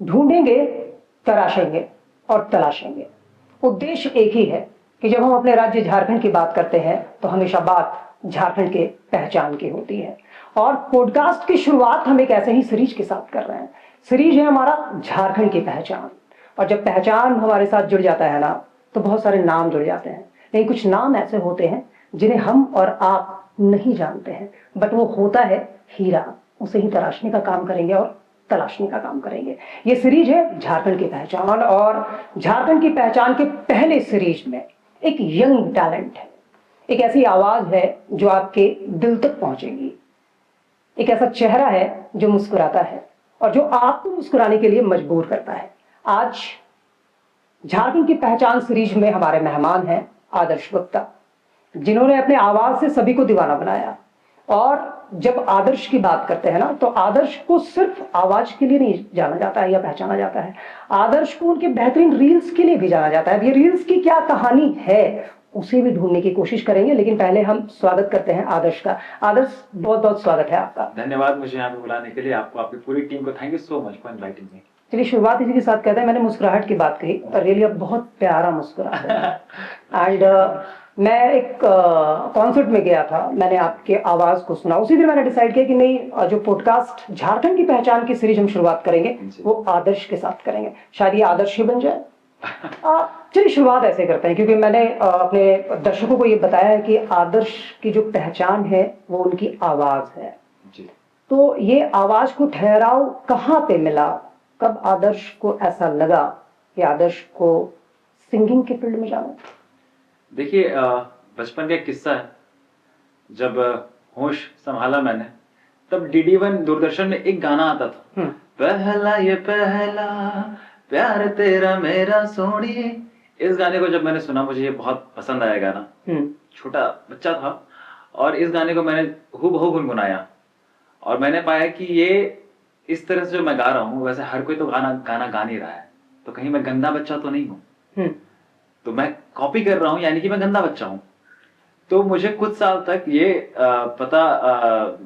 ढूंढेंगे, तराशेंगे और तलाशेंगे। उद्देश्य एक ही है कि जब हम अपने राज्य झारखंड की बात करते हैं तो हमेशा बात झारखंड के पहचान की होती है। और पॉडकास्ट की शुरुआत हम एक ऐसे ही सीरीज के साथ कर रहे हैं। सीरीज है हमारा झारखंड की पहचान। और जब पहचान हमारे साथ जुड़ जाता है ना, तो बहुत सारे नाम जुड़ जाते हैं। लेकिन कुछ नाम ऐसे होते हैं जिन्हें हम और आप नहीं जानते हैं, बट वो होता है हीरा। उसे ही तराशने का काम करेंगे और तलाशने का काम करेंगे। ये सीरीज है झारखंड की पहचान। और झारखंड की पहचान के पहले सीरीज में एक यंग टैलेंट है, एक ऐसी आवाज है जो आपके दिल तक पहुंचेगी, एक ऐसा चेहरा है जो मुस्कुराता है और जो आपको मुस्कुराने के लिए मजबूर करता है। आज झारखंड की पहचान सीरीज में हमारे मेहमान हैं आदर्श गुप्ता, जिन्होंने अपने आवाज से सभी को दीवाना बनाया। और जब आदर्श की बात करते हैं ना, तो आदर्श को सिर्फ आवाज के लिए नहीं जाना जाता है या पहचाना जाता है, आदर्श को उनके बेहतरीन रील्स के लिए भी जाना जाता है। ये रील्स की क्या कहानी है उसे भी ढूंढने की कोशिश करेंगे, लेकिन पहले हम स्वागत करते हैं आदर्श का। आदर्श, बहुत बहुत स्वागत है आपका। धन्यवाद मुझे यहाँ पे बुलाने के लिए, आपको, आपकी पूरी टीम को thank you so much for inviting me. चलिए शुरुआत इसी के साथ कहते हैं। मैंने मुस्कुराहट की बात कही और रियली अब बहुत प्यारा मुस्कुराहट है। एंड मैं एक कॉन्सर्ट में गया था, मैंने आपके आवाज को सुना, उसी दिन मैंने डिसाइड किया कि नहीं, जो पॉडकास्ट झारखंड की पहचान की सीरीज हम शुरुआत करेंगे वो आदर्श के साथ करेंगे। शायद ये आदर्श ही बन जाए। चलिए शुरुआत ऐसे करते हैं, क्योंकि मैंने अपने दर्शकों को ये बताया है कि आदर्श की जो पहचान है वो उनकी आवाज है जी। तो ये आवाज को ठहराव कहाँ पे मिला, कब आदर्श को ऐसा लगा कि आदर्श को सिंगिंग के फील्ड में जाना? देखिए, बचपन का एक किस्सा है। जब होश संभाला मैंने, तब DD1 दूरदर्शन में एक गाना आता था, पहला ये पहला प्यार तेरा मेरा सोनिए। इस गाने को जब मैंने सुना, मुझे ये बहुत पसंद आया गाना। छोटा बच्चा था और इस गाने को मैंने हूबहू गुनगुनाया और मैंने पाया कि ये इस तरह से जो मैं गा रहा हूँ, वैसे हर कोई तो गाना गा नहीं रहा है, तो कहीं मैं गंदा बच्चा तो नहीं हूँ। तो मैं कॉपी कर रहा हूँ, यानी कि मैं गंदा बच्चा हूँ। तो मुझे कुछ साल तक ये पता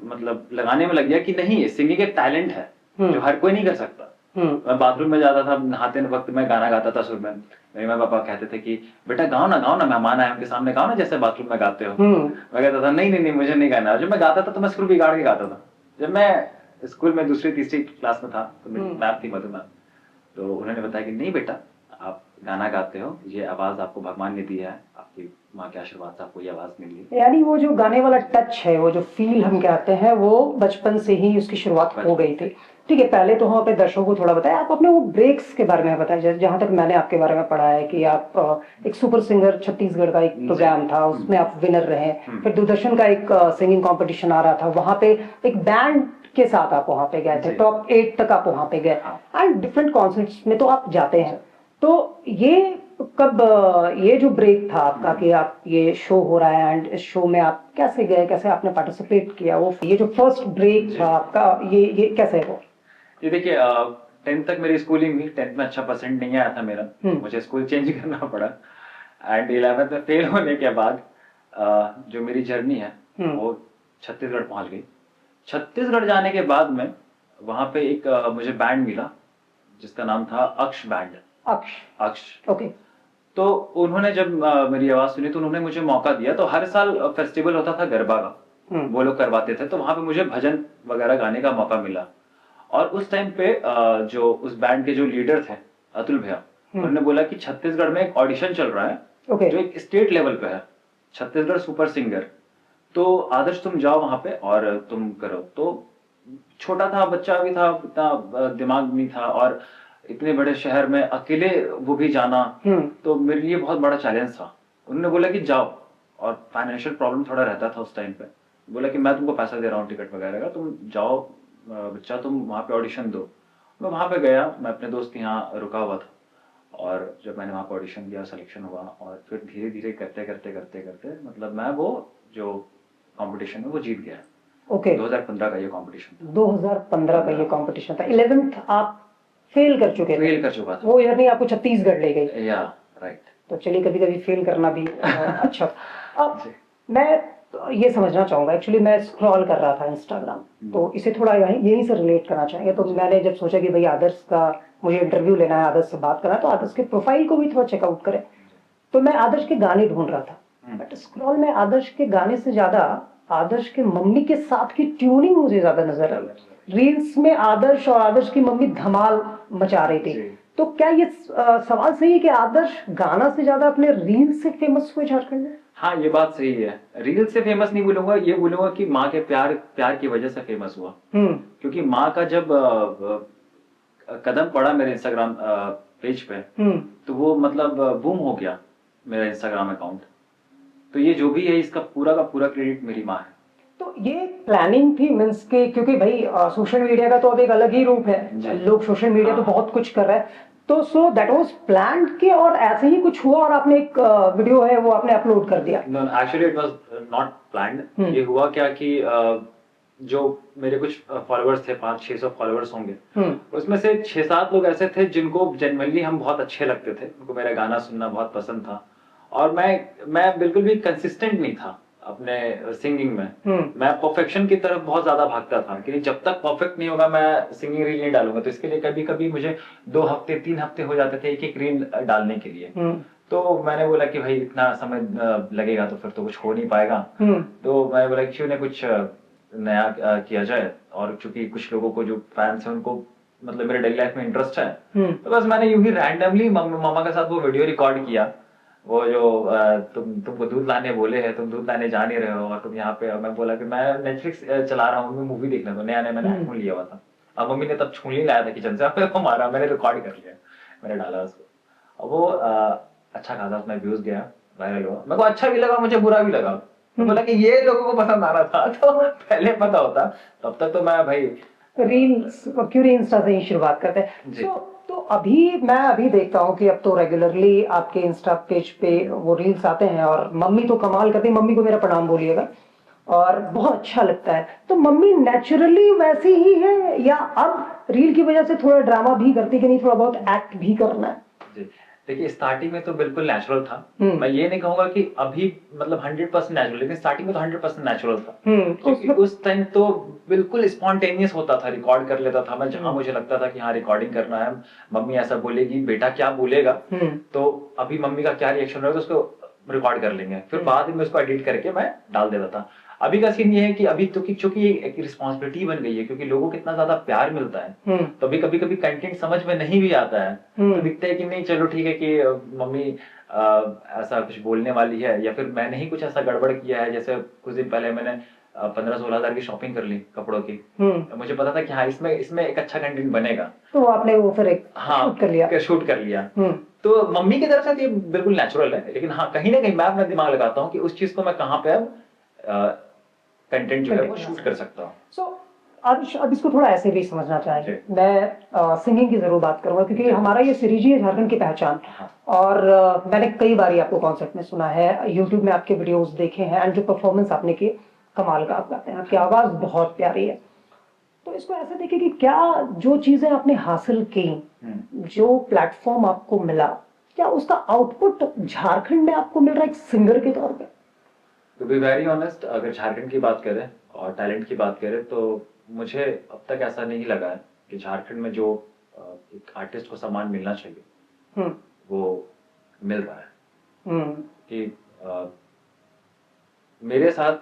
मतलब लगाने में लग गया कि नहीं, सिंगिंग एक टैलेंट है जो हर कोई नहीं कर सकता। मैं बाथरूम में जाता था, नहाते वक्त मैं गाना गाता था सुर में। मेरे माँ पापा कहते थे कि बेटा गाओ ना, मेहमान आए उनके सामने गाओ ना, जैसे बाथरूम में गाते हो। मैं कहता था नहीं मुझे नहीं गाना। जब मैं गाता था तो मैं सुर बिगाड़ के गाता था। जब मैं स्कूल में दूसरी तीसरी क्लास में था, तो मेरी मैम थी, मधु मैम, तो उन्होंने बताया कि नहीं बेटा, आप गाना गाते हो, ये आवाज आपको भगवान ने दिया है, आपकी माँ के आशीर्वाद से आपको ये आवाज मिली है। यानी वो जो गाने वाला टच है, वो जो फील हम कहते हैं, वो बचपन से ही उसकी शुरुआत हो गई थी। ठीक है, पहले तो हम अपने दर्शकों को थोड़ा बताएं, आप अपने वो ब्रेक्स के बारे में बताएं। जहां तक मैंने आपके बारे में पढ़ा है कि आप एक सुपर सिंगर छत्तीसगढ़ का एक प्रोग्राम था, उसमें आप विनर रहे। फिर दूरदर्शन का एक सिंगिंग कॉम्पिटिशन आ रहा था, वहां पे एक बैंड के साथ आप वहां पे गए थे, टॉप 8 तक आप वहां पे गए। एंड डिफरेंट कॉन्सर्ट्स में तो आप जाते हैं। तो ये कब, ये जो ब्रेक था आपका कि आप ये शो हो रहा है एंड इस शो में आप कैसे गए, कैसे आपने पार्टिसिपेट किया, वो ये जो फर्स्ट ब्रेक था आपका, ये कैसे हो? ये देखिए, 10th तक मेरी स्कूलिंग हुई। 10th में अच्छा परसेंट नहीं आया था मेरा, मुझे स्कूल चेंज करना पड़ा। एंड 11th में फेल होने के बाद जो मेरी जर्नी है वो छत्तीसगढ़ पहुंच गई। छत्तीसगढ़ जाने के बाद में वहां पे एक मुझे बैंड मिला जिसका नाम था अक्ष बैंड। अक्ष ओके। तो उन्होंने जब मेरी आवाज सुनी तो उन्होंने मुझे मौका दिया। तो हर साल फेस्टिवल होता था गरबा का, वो लोग करवाते थे, तो वहां पे मुझे भजन वगैरह गाने का मौका मिला। और उस टाइम पे जो उस बैंड के जो लीडर थे अतुल भैया, उन्होंने बोला कि छत्तीसगढ़ में एक ऑडिशन चल रहा है जो एक स्टेट लेवल पे है, छत्तीसगढ़ सुपर सिंगर। तो आदर्श तुम जाओ वहां पे और तुम करो। तो छोटा था, बच्चा भी था, इतना दिमाग नहीं था, और इतने बड़े शहर में अकेले वो भी जाना, तो मेरे लिए बहुत बड़ा चैलेंज था। उन्होंने बोला कि जाओ, और फाइनेंशियल प्रॉब्लम थोड़ा रहता था उस टाइम पे। बोला कि मैं तुमको पैसा दे रहा हूँ टिकट वगैरह का, तुम जाओ बच्चा, तुम वहां पे ऑडिशन दो। मैं वहां पे गया, मैं अपने दोस्त के यहाँ रुका हुआ था, और जब मैंने वहां पे ऑडिशन दिया, सिलेक्शन हुआ, और फिर धीरे धीरे करते करते करते करते मतलब मैं वो जो कॉम्पिटिशन में वो जीत गया। 2015 का ये कॉम्पिटिशन। 2015 का ये कॉम्पिटिशन था। 11th आप फेल कर चुके थे? फेल कर चुका था। वो ईयर नहीं आपको छत्तीसगढ़ ले गई? या राइट। तो चलिए, कभी कभी फेल करना भी अच्छा। अब मैं ये समझना चाहूंगा, एक्चुअली मैं स्क्रॉल कर रहा था इंस्टाग्राम, तो इसे थोड़ा यहीं से रिलेट करना चाहेंगे। तो मैंने जब सोचा कि भाई आदर्श का मुझे इंटरव्यू लेना है, आदर्श से बात करना है, तो आदर्श के प्रोफाइल को भी थोड़ा चेकआउट करें। तो मैं आदर्श के गाने ढूंढ रहा था, बट स्क्रॉल में आदर्श के गाने से ज्यादा आदर्श के मम्मी के साथ की ट्यूनिंग मुझे ज्यादा नजर आई। रील्स में आदर्श और आदर्श की मम्मी धमाल मचा रही थी। तो क्या ये सवाल सही है कि आदर्श गाना से ज्यादा अपने रील से फेमस हुए झारखंड में? हाँ, ये बात सही है। रील से फेमस नहीं बोलूंगा, ये बोलूंगा कि माँ के प्यार की वजह से फेमस हुआ। क्योंकि माँ का जब कदम पड़ा मेरे इंस्टाग्राम पेज पे, तो वो मतलब बूम हो गया मेरा इंस्टाग्राम अकाउंट। तो ये जो भी है, इसका पूरा का पूरा क्रेडिट मेरी माँ है। तो ये प्लानिंग थी मीन्स के, क्योंकि भाई सोशल मीडिया का तो अब एक अलग ही रूप है, लोग सोशल मीडिया पे बहुत कुछ कर रहे हैं, तो सो दैट वाज प्लान्ड के और ऐसे ही कुछ हुआ और आपने एक वीडियो है वो आपने अपलोड कर दिया? No, actually it was not planned. ये हुआ क्या कि जो मेरे कुछ फॉलोअर्स थे, 500-600 फॉलोअर्स होंगे, उसमें से 6-7 लोग ऐसे थे जिनको जेन्युइनली हम बहुत अच्छे लगते थे, उनको मेरा गाना सुनना बहुत पसंद था। और मैं बिल्कुल भी कंसिस्टेंट नहीं था अपने सिंगिंग में। मैं परफेक्शन की तरफ बहुत ज्यादा भागता था कि जब तक परफेक्ट नहीं होगा मैं सिंगिंग रील नहीं डालूंगा। तो इसके लिए कभी कभी मुझे 2 हफ्ते 3 हफ्ते हो जाते थे एक एक रील डालने के लिए। तो मैंने बोला कि भाई इतना समय लगेगा तो फिर तो कुछ हो नहीं पाएगा। तो मैंने बोला क्यों ना कुछ नया किया जाए। और चूंकि कुछ लोगों को जो फैंस हैं उनको मतलब मेरे डेली लाइफ में इंटरेस्ट है, तो बस मैंने यूं ही रैंडमली मामा के साथ वो वीडियो रिकॉर्ड किया। वो जो तुमको दूध लाने बोले हैं, तुम दूध लाने जा नहीं रहे हो और तुम यहाँ पे। मैं बोला कि मैं नेटफ्लिक्स चला रहा हूँ, मूवी देखने दो। नया नया मैंने आईफोन लिया हुआ था। अब मम्मी ने तब छूनी लाया था किचन से, को मारा, मैंने रिकॉर्ड कर लिया, मैंने डाला उसको। और वो अच्छा खासा उसमें व्यूज गया, वायरल हुआ। मेरे को अच्छा भी लगा, मुझे बुरा भी लगा। तो बोला कि ये लोगों को पसंद आ रहा था, तो पहले पता होता तब तक तो मैं भाई रील्स क्यों इंस्टा से ही शुरुआत करते हैं। तो अभी मैं देखता हूँ कि अब तो रेगुलरली आपके इंस्टा पेज पे वो रील्स आते हैं और मम्मी तो कमाल करती है। मम्मी को मेरा प्रणाम बोलिएगा, और बहुत अच्छा लगता है। तो मम्मी नेचुरली वैसी ही है या अब रील की वजह से थोड़ा ड्रामा भी करती है कि नहीं, थोड़ा बहुत एक्ट भी करना है? जी, देखिए स्टार्टिंग में तो बिल्कुल नेचुरल था। मैं ये नहीं कहूंगा कि अभी मतलब 100% नेचुरल, लेकिन स्टार्टिंग में तो 100% नेचुरल था। क्योंकि उस टाइम तो बिल्कुल स्पॉन्टेनियस होता था, रिकॉर्ड कर लेता था मैं जहां मुझे लगता था कि हाँ रिकॉर्डिंग करना है। मम्मी ऐसा बोलेगी, बेटा क्या बोलेगा, तो अभी मम्मी का क्या रिएक्शन रहेगा तो उसको रिकॉर्ड कर लेंगे, फिर बाद में उसको एडिट करके मैं डाल देता था। अभी का सीन ये है कि अभी तो चूंकि एक रिस्पॉन्सिबिलिटी बन गई है, क्योंकि लोगों को इतना ज्यादा प्यार मिलता है, तो अभी कभी कभी कंटेंट समझ में नहीं भी आता है, तो दिखता है कि नहीं चलो ठीक है कि मम्मी ऐसा कुछ बोलने वाली है, या फिर मैंने ही कुछ ऐसा गड़बड़ किया है। जैसे कुछ दिन पहले मैंने 15-16 हजार की शॉपिंग कर ली कपड़ों की, तो मुझे पता था कि हाँ इसमें एक अच्छा कंटेंट बनेगा, तो आपने वो फिर एक शूट कर लिया। तो मम्मी की तरफ से ये बिल्कुल नेचुरल है, लेकिन हाँ कहीं ना कहीं मैं अपना दिमाग लगाता हूँ कि उस चीज को मैं कहाँ पे अब कंटेंट जो है वो शूट कर सकता हूँ। सो अब इसको थोड़ा ऐसे भी समझना चाहिए। मैं सिंगिंग की जरूर बात करूंगा क्योंकि हमारा ये सीरीज ही है झारखंड की पहचान। और मैंने कई बार आपको कॉन्सर्ट में सुना है, यूट्यूब में आपके वीडियोस देखे हैं, एंड जो परफॉर्मेंस आपने की कमाल का आप गाते हैं, आपकी आवाज बहुत प्यारी है। तो इसको ऐसे देखिए कि क्या जो चीजें आपने हासिल की, जो प्लेटफॉर्म आपको मिला, क्या उसका आउटपुट झारखंड में आपको मिल रहा है एक सिंगर के तौर पे? टू बी वेरी ऑनेस्ट, अगर झारखंड की बात करें और टैलेंट की बात करें, तो मुझे अब तक ऐसा नहीं लगा है कि झारखंड में जो एक आर्टिस्ट को सम्मान मिलना चाहिए वो मिल रहा है। कि मेरे साथ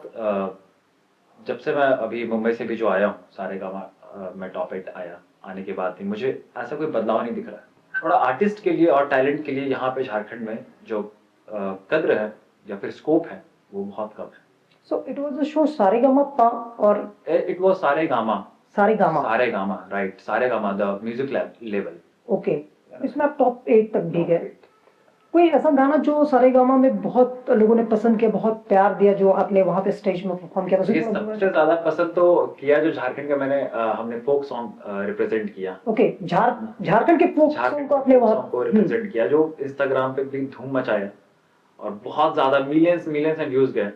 जब से मैं अभी मुंबई से भी जो आया हूँ, सारेगामा में टॉप 8 आया, आने के बाद भी मुझे ऐसा कोई बदलाव नहीं दिख रहा है। थोड़ा आर्टिस्ट के लिए और टैलेंट के लिए यहाँ पे झारखंड में जो कद्र है या फिर स्कोप है वो बहुत कम है। So it was a show Saregama और it was Saregama, right, Saregama the music level. Okay, इसमें आप टॉप 8 तक भी गए। कोई ऐसा गाना जो सारेगामा में बहुत लोगों ने पसंद किया, बहुत प्यार दिया, जो आपने वहां पे स्टेज में परफॉर्म किया? सबसे ज्यादा पसंद तो किया जो झारखंड का मैंने हमने फोक सॉन्ग रिप्रेजेंट किया। ओके, झारखंड के फोक सॉन्ग को आपने वहां को रिप्रेजेंट किया, जो इंस्टाग्राम पे भी धूम मचाया और बहुत ज्यादा मिलियंस में व्यूज गए।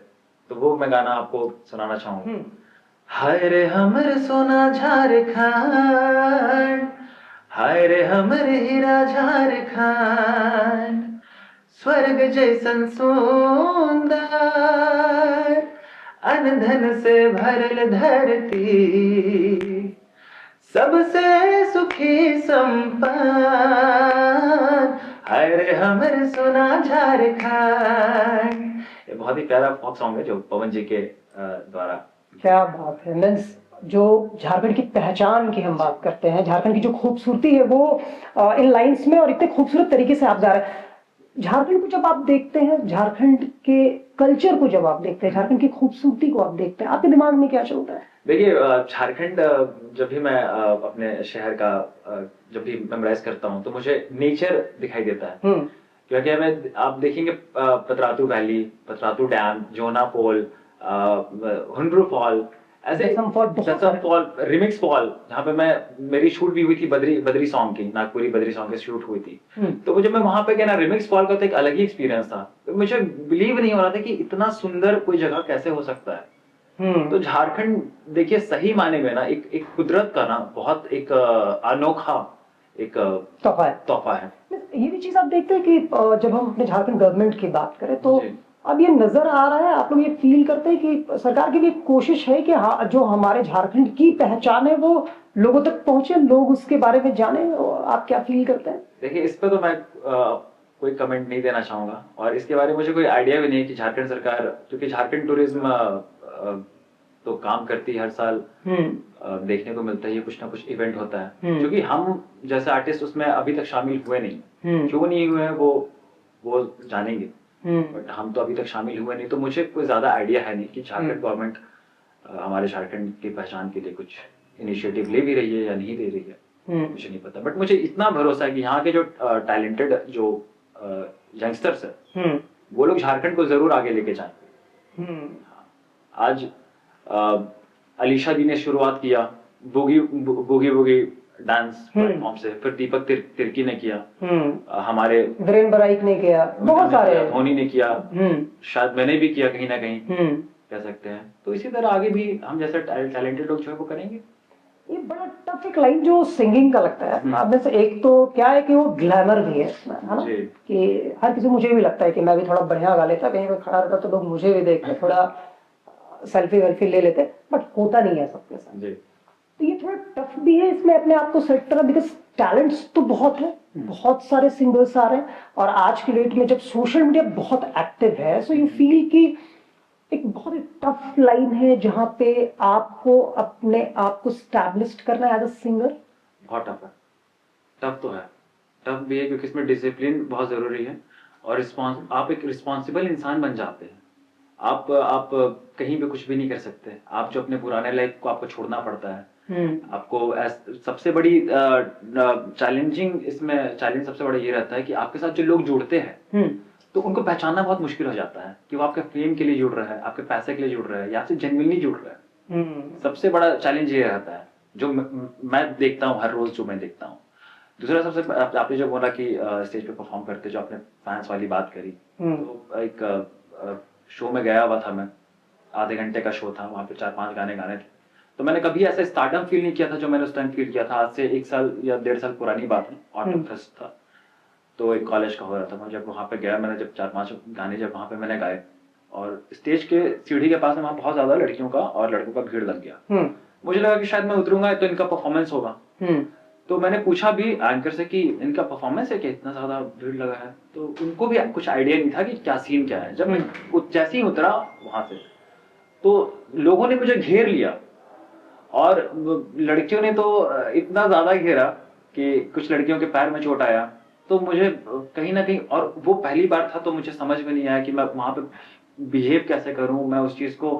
तो वो मैं गाना आपको सुनाना चाहूंगा। हाय रे हमर सोना झारखंड, हाय रे हमर हीरा झारखंड, स्वर्ग जैसन सुंदर, अन धन से भरल धरती, सबसे सुखी संपन्न, हाय रे हमर सोना झारखंड। ये बहुत ही प्यारा फोक सॉन्ग है जो पवन जी के द्वारा। क्या बात है। मीन्स जो झारखंड की पहचान की हम बात करते हैं, झारखंड की जो खूबसूरती है वो इन लाइंस में और इतने खूबसूरत तरीके से आप जा रहे हैं। झारखंड को जब आप देखते हैं, झारखंड के कल्चर को जब आप देखते हैं, झारखंड की खूबसूरती को आप देखते हैं, आपके दिमाग में क्या चलता है? देखिए झारखंड जब भी मैं अपने शहर का जब भी मेमोराइज करता हूँ तो मुझे नेचर दिखाई देता है। क्योंकि हमें आप देखेंगे पतरातू वैली, पतरातू डैम, जोना फॉल, हुंड्रू फॉल, ऐसे दसम फॉल, रिमिक्स फॉल, जहाँ पे मेरी शूट भी हुई थी बद्री सॉन्ग की, नागपुरी बद्री सॉन्ग की शूट हुई थी। तो जब मैं वहां पे गया ना, रिमिक्स फॉल का तो एक अलग ही एक्सपीरियंस था। तो मुझे बिलीव नहीं हो रहा था कि इतना सुंदर कोई जगह कैसे हो सकता है। तो झारखंड देखिए सही माने में ना एक कुदरत का ना बहुत एक अनोखा एक तोहफा है। ये भी चीज आप देखते हैं कि जब हम अपने झारखंड गवर्नमेंट की बात करें तो अब ये नजर आ रहा है, आप लोग ये फील करते हैं कि सरकार की भी एक कोशिश है कि जो हमारे झारखंड की पहचान है वो लोगों तक पहुंचे, लोग उसके बारे में जाने। आप क्या फील करते हैं? देखिए इस पे तो मैं कोई कमेंट नहीं देना चाहूंगा, और इसके बारे में मुझे कोई आइडिया भी नहीं है कि झारखंड सरकार, क्योंकि झारखंड टूरिज्म तो काम करती है हर साल। देखने को मिलता है, ये कुछ ना कुछ इवेंट होता है, क्योंकि हम जैसे आर्टिस्ट उसमें अभी तक शामिल हुए नहीं। क्यों नहीं हुए हैं वो जानेंगे, बट हम तो अभी तक शामिल हुए नहीं। तो मुझे कोई ज्यादा आइडिया है नहीं कि झारखंड गवर्नमेंट हमारे झारखंड की पहचान के लिए कुछ इनिशिएटिव ले भी रही है या नहीं ले रही है, मुझे नहीं पता। बट मुझे इतना भरोसा है कि यहाँ के जो टैलेंटेड जो यंगस्टर्स है वो लोग झारखंड को जरूर आगे लेके जाएंगे। आज अलीशा दी ने शुरुआत किया bogie bogie bogie dance platform से, फिर दीपक तिर्की ने किया, हमारे वीरेन बराइक ने किया, बहुत सारे, धोनी ने किया, शायद मैंने भी किया कहीं ना कहीं, कह सकते हैं। तो इसी तरह आगे भी हम जैसे टैलेंटेड लोग जो है वो करेंगे। ये बड़ा टफ एक लाइन जो सिंगिंग का लगता है आप में से, एक तो क्या है कि वो ग्लैमर भी है इसमें, है ना, कि हर किसी, मुझे भी लगता है कि मैं भी थोड़ा बढ़िया गा लेता, कहीं पे खड़ा रहता तो लोग मुझे भी देखते, थोड़ा सेल्फी वेल्फी ले लेते, बट होता नहीं है सबके साथ। तो ये थोड़ा टफ भी है इसमें अपने आप को सेट करना, बिकॉज टैलेंट्स तो बहुत है, बहुत सारे सिंगर्स आ रहे हैं, और आज की डेट में जब सोशल मीडिया बहुत एक्टिव है, सो यू फील कि एक बहुत ही टफ लाइन है जहां पे आपको अपने आप को स्टैब्लिश करना है एज अ सिंगर। बहुत टफ है, टफ तो है, टफ भी है क्योंकि इसमें डिसिप्लिन बहुत जरूरी है, और आप एक रिस्पॉन्सिबल इंसान बन जाते हैं। आप कहीं भी कुछ भी नहीं कर सकते, आप जो अपने पुराने लाइफ को आपको छोड़ना पड़ता है। आपको सबसे बड़ी चैलेंजिंग इसमें चैलेंज सबसे बड़ा ये रहता है कि आपके साथ जो लोग जुड़ते हैं तो उनको पहचानना बहुत मुश्किल हो जाता है कि वो आपके फेम के लिए जुड़ रहा है, आपके पैसे के लिए जुड़ रहा है, या आपसे जेन्युइनली जुड़ रहा है। सबसे बड़ा चैलेंज ये रहता है जो मैं देखता हूँ हर रोज, जो मैं देखता हूँ। दूसरा सबसे आपने जो बोला कि स्टेज पे परफॉर्म करते, जो आपने फैंस वाली बात करी, तो एक शो में गया हुआ था मैं, आधे घंटे का शो था, वहां पे 4-5 गाने गाने थे। तो मैंने कभी ऐसा स्टार्टअप फील नहीं किया था जो मैंने उस टाइम फील किया था। आज से 1 साल या 1.5 साल पुरानी बात है, ऑटम फेस्ट था, तो एक कॉलेज का हो रहा था। मैं जब वहां पे गया, मैंने जब 4-5 गाने जब वहां पे मैंने गाए, और स्टेज के सीढ़ी के पास में वहां बहुत ज्यादा लड़कियों का और लड़कों का भीड़ लग गया। मुझे लगा कि शायद मैं उतरूंगा तो इनका परफॉर्मेंस होगा। तो मैंने पूछा भी एंकर से कि इनका परफॉर्मेंस है, कि इतना ज्यादा भीड़ लगा है। तो उनको भी कुछ आइडिया नहीं था कि क्या सीन क्या है। जब मैं जैसे ही उतरा वहां से, तो लोगों ने मुझे घेर लिया, और लड़कियों ने तो इतना ज्यादा घेरा कि कुछ लड़कियों के पैर में चोट आया। तो मुझे कहीं ना कहीं, और वो पहली बार था, तो मुझे समझ में नहीं आया कि मैं वहां पे बिहेव कैसे करूं, मैं उस चीज को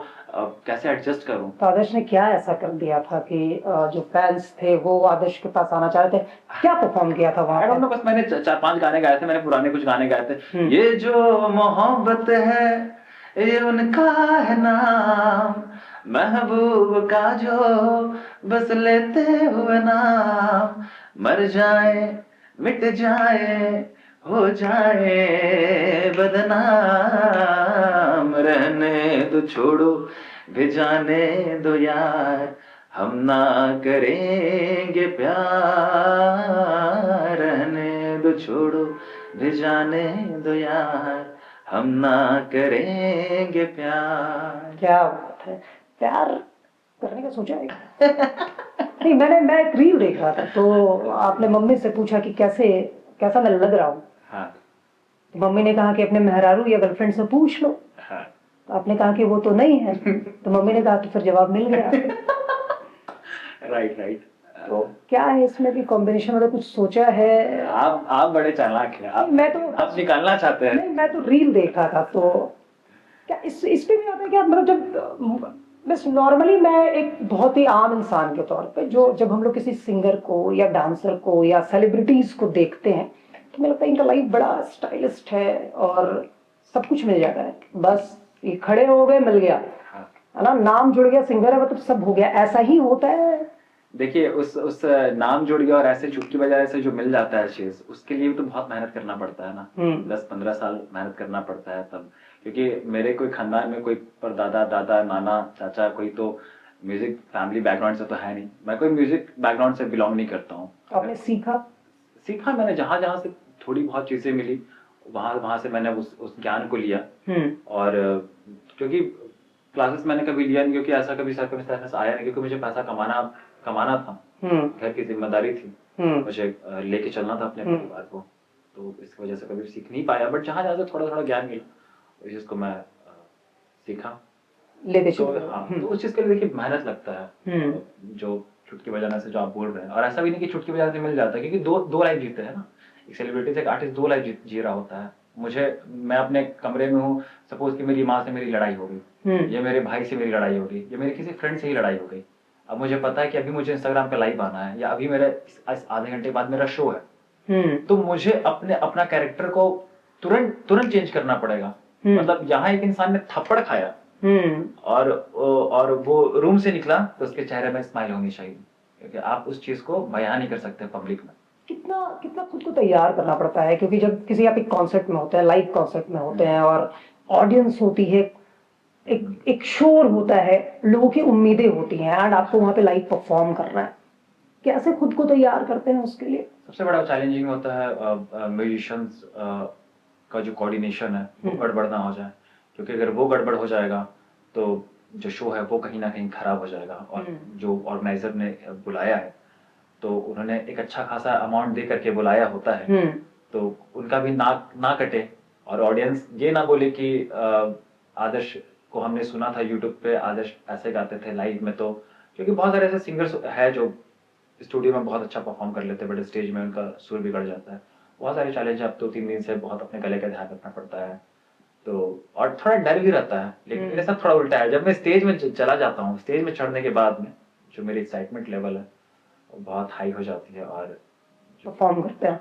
कैसे एडजस्ट करूं। तो आदर्श ने क्या ऐसा कर दिया था कि जो फैंस थे वो आदर्श के पास आना चाह रहे थे? क्या परफॉर्म किया था वहां? बस मैंने 4-5 गाने गाए थे, मैंने पुराने कुछ गाने गाए थे। ये जो मोहब्बत है ये उनका है नाम, महबूब का जो बस लेते हुए नाम, मर जाए मिट जाए हो जाए बदनाम, रहने दो छोड़ो भिजाने दो यार, हम ना करेंगे प्यार, रहने दो छोड़ो भिजाने दो यार, हम ना करेंगे प्यार। क्या बात है, प्यार करने का सोचा है? नहीं, मैं एक रील देख रहा था, तो आपने मम्मी से पूछा कि कैसा मैं लग रहा हूँ। हाँ तो मम्मी ने कहा कि अपने मेहरारू या गर्लफ्रेंड से पूछ लो। हाँ। तो आपने कहा कि वो तो नहीं है। तो मम्मी ने कहा कि फिर जवाब मिल गया। Right right. तो क्या है इसमें भी कॉम्बिनेशन, मतलब कुछ सोचा है? आप बड़े चालाक हैं। आप नहीं, मैं तो आप निकालना चाहते हैं। नहीं, मैं तो रील देख रहा था, तो क्या इस पे भी आता है क्या, मतलब जब बस नॉर्मली मैं एक बहुत ही आम इंसान के तौर पे, जो जब हम लोग किसी सिंगर को या डांसर को या सेलिब्रिटीज को देखते हैं, तो मुझे लगता है इनका लाइफ बड़ा स्टाइलिस्ट है और सब कुछ मिल जाता है, बस ये खड़े हो गए मिल गया, हाँ। है ना, नाम जुड़ गया, सिंगर है मतलब सब हो गया, ऐसा ही होता है। देखिए उस नाम जुड़ गया और ऐसे चुटकी बजाने से जो मिल जाता है चीज, उसके लिए भी तो बहुत मेहनत करना पड़ता है ना। 10-15 साल मेहनत करना पड़ता है तब, क्योंकि मेरे कोई खानदान में कोई परदादा दादा नाना चाचा कोई तो म्यूजिक फैमिली बैकग्राउंड से तो है नहीं। मैं कोई म्यूजिक बैकग्राउंड से बिलोंग नहीं करता हूँ। आपने सीखा मैंने जहां जहां से थोड़ी बहुत चीजें मिली, वहां वहां से मैंने उस ज्ञान को लिया। और क्योंकि क्लासेस मैंने कभी लिया नहीं, क्योंकि ऐसा कभी सर्कमस्टेंसेस आया नहीं, क्योंकि मुझे पैसा कमाना था। घर की जिम्मेदारी थी, मुझे लेके चलना था अपने परिवार को, तो इस वजह से कभी सीख नहीं पाया। बट जहां जहां से थोड़ा थोड़ा ज्ञान मिला, उस चीज को मैं सीखा। लेके तो चलो। हाँ, तो उस चीज के लिए देखिए मेहनत लगता है। जो चुटकी बजाने से जो आप बोल रहे हैं, और ऐसा भी नहीं कि चुटकी बजाने से मिल जाता है, क्योंकि दो लाइफ जीते हैं ना। एक सेलिब्रिटी से एक आर्टिस्ट दो लाइफ जी रहा होता है। मैं अपने कमरे में हूँ, सपोज कि मेरी माँ से मेरी लड़ाई हो गई, ये मेरे भाई से मेरी लड़ाई हो गई, ये मेरे किसी फ्रेंड से ही लड़ाई हो गई। अब मुझे पता है कि अभी मुझे इंस्टाग्राम पे लाइव आना है, या अभी मेरे आधे घंटे बाद मेरा शो है, तो मुझे अपना कैरेक्टर को तुरंत चेंज करना पड़ेगा। मतलब यहाँ एक इंसान ने थप्पड़ खाया और वो रूम से निकला तो उसके चेहरे में स्माइल होनी चाहिए, क्योंकि आप उस चीज को बयां नहीं कर सकते पब्लिक में। कितना कितना खुद को तैयार करना पड़ता है, क्योंकि जब किसी आप एक कॉन्सर्ट में होते हैं, लाइव कॉन्सर्ट में होते हैं, और ऑडियंस होती है, एक शोर होता है, लोगों की उम्मीदें होती हैं, एंड आपको वहां पे लाइव परफॉर्म करना है, कैसे खुद को तैयार करते हैं उसके लिए? सबसे बड़ा चैलेंजिंग होता है म्यूजिशियंस का जो कोऑर्डिनेशन है वो गड़बड़ ना हो जाए, क्योंकि अगर वो गड़बड़ हो जाएगा तो जो शो है वो कहीं ना कहीं खराब हो जाएगा। और जो ऑर्गेनाइजर ने बुलाया है, तो उन्होंने एक अच्छा खासा अमाउंट दे करके बुलाया होता है, तो उनका भी नाक ना कटे, और ऑडियंस ये ना बोले कि आदर्श को हमने सुना था यूट्यूब पे, आदर्श ऐसे गाते थे लाइव में। तो क्योंकि बहुत सारे ऐसे सिंगर्स है जो स्टूडियो में बहुत अच्छा परफॉर्म कर लेते हैं, बट स्टेज में उनका सुर बिगड़ जाता है। बहुत सारे चैलेंज अब तो 3 दिन से बहुत अपने गले का ध्यान रखना पड़ता है, तो और थोड़ा डर भी रहता है। लेकिन मेरे साथ थोड़ा उल्टा है, जब मैं स्टेज में चला जाता हूँ, स्टेज में चढ़ने के बाद में जो मेरी एक्साइटमेंट लेवल है वो बहुत हाई हो जाती है, और परफॉर्म करते हैं।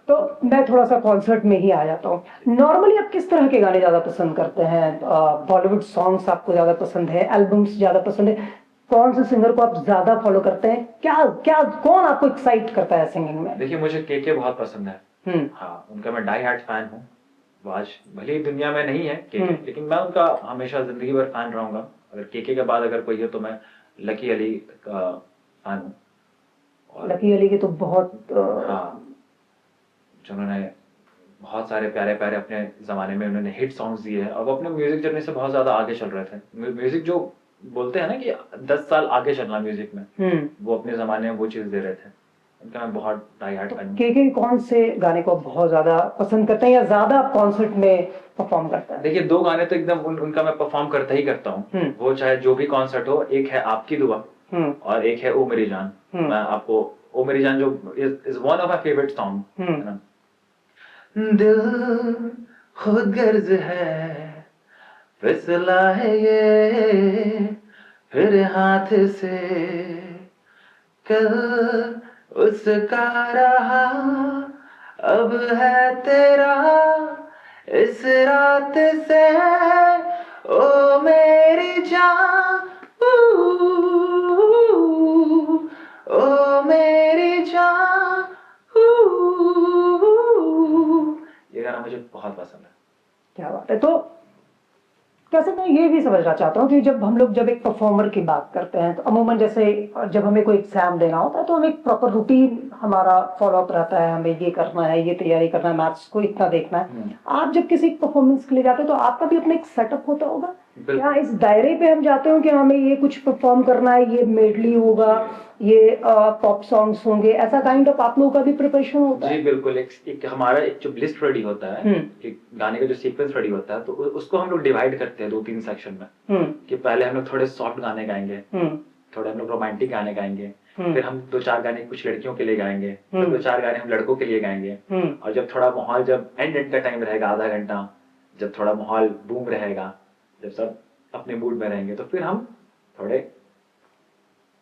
तो मैं थोड़ा सा कॉन्सर्ट में ही आ जाता हूँ। नॉर्मली आप किस तरह के गाने ज्यादा पसंद करते हैं? बॉलीवुड सॉन्ग्स आपको ज्यादा पसंद है, एल्बम्स ज्यादा पसंद है? कौन से सिंगर को आप ज्यादा फॉलो करते हैं? क्या क्या कौन आपको एक्साइट करता है सिंगिंग में? देखिए मुझे के बहुत पसंद है। हाँ, उनका मैं डाई हार्ट फैन हूँ। वो आज भले ही दुनिया में नहीं है के, लेकिन मैं उनका हमेशा जिंदगी भर फैन रहूंगा। अगर के बाद अगर कोई है तो मैं लकी अली का फैन हूँ। लकी अली के तो बहुत हाँ, जिन्होंने बहुत सारे प्यारे प्यारे अपने जमाने में उन्होंने हिट सॉन्ग्स दिए हैं, और वो अपने म्यूजिक जर्नी से बहुत ज्यादा आगे चल रहे थे। म्यूजिक जो बोलते हैं ना कि 10 साल आगे चलना म्यूजिक में, वो अपने जमाने में वो चीज दे रहे थे। उनका मैं बहुत डाई हार्ट फैन हूँ। के कौन से गाने को आप बहुत ज्यादा पसंद करते हैं, या ज्यादा कॉन्सर्ट में परफॉर्म करता है? देखिए 2 गाने तो एकदम उनका मैं परफॉर्म करता ही करता हूँ, वो चाहे जो भी कॉन्सर्ट हो। एक है आपकी दुआ, और एक है ओ मेरी जान। मैं आपको ओ मेरी जान जो is one of my favourite song, है ना। दिल खुद गर्ज है, फिसला है ये फिर हाथ से, कल उसका रहा अब है तेरा इस रात से, ओ मेरी जान, ओ मेरी जान। ये गाना मुझे बहुत पसंद है। क्या बात है। तो कैसे, मैं ये भी समझना चाहता हूँ कि जब एक परफॉर्मर की बात करते हैं, तो अमूमन जैसे जब हमें कोई एग्जाम देना होता है, तो हमें एक प्रॉपर रूटीन हमारा फॉलोअप रहता है, हमें ये करना है, ये तैयारी करना है, मैथ्स को इतना देखना है। आप जब किसी परफॉर्मेंस के लिए जाते हो तो आपका भी अपना एक सेटअप होता होगा? क्या इस दायरे पे हम जाते हो कि हमें ये कुछ परफॉर्म करना है, ये मेडली होगा, ये पॉप सॉन्ग्स होंगे, ऐसा काइंड ऑफ आप लोगों का भी प्रिपरेशन होता है? जी बिल्कुल, एक हमारा एक जो लिस्ट रेडी होता है, एक गाने का जो सीक्वेंस रेडी होता है, तो उसको हम लोग डिवाइड करते हैं 2-3 सेक्शन में। कि पहले हम लोग थोड़े सॉफ्ट गाने गाएंगे, थोड़े हम लोग रोमांटिक गाने गाएंगे, फिर हम 2-4 गाने कुछ लड़कियों के लिए गाएंगे, फिर 2-4 गाने हम लड़कों के लिए गाएंगे, और जब थोड़ा माहौल, जब एंड का टाइम रहेगा आधा घंटा, जब थोड़ा माहौल बूम रहेगा, जब सब अपने मूड में रहेंगे, तो फिर हम थोड़े।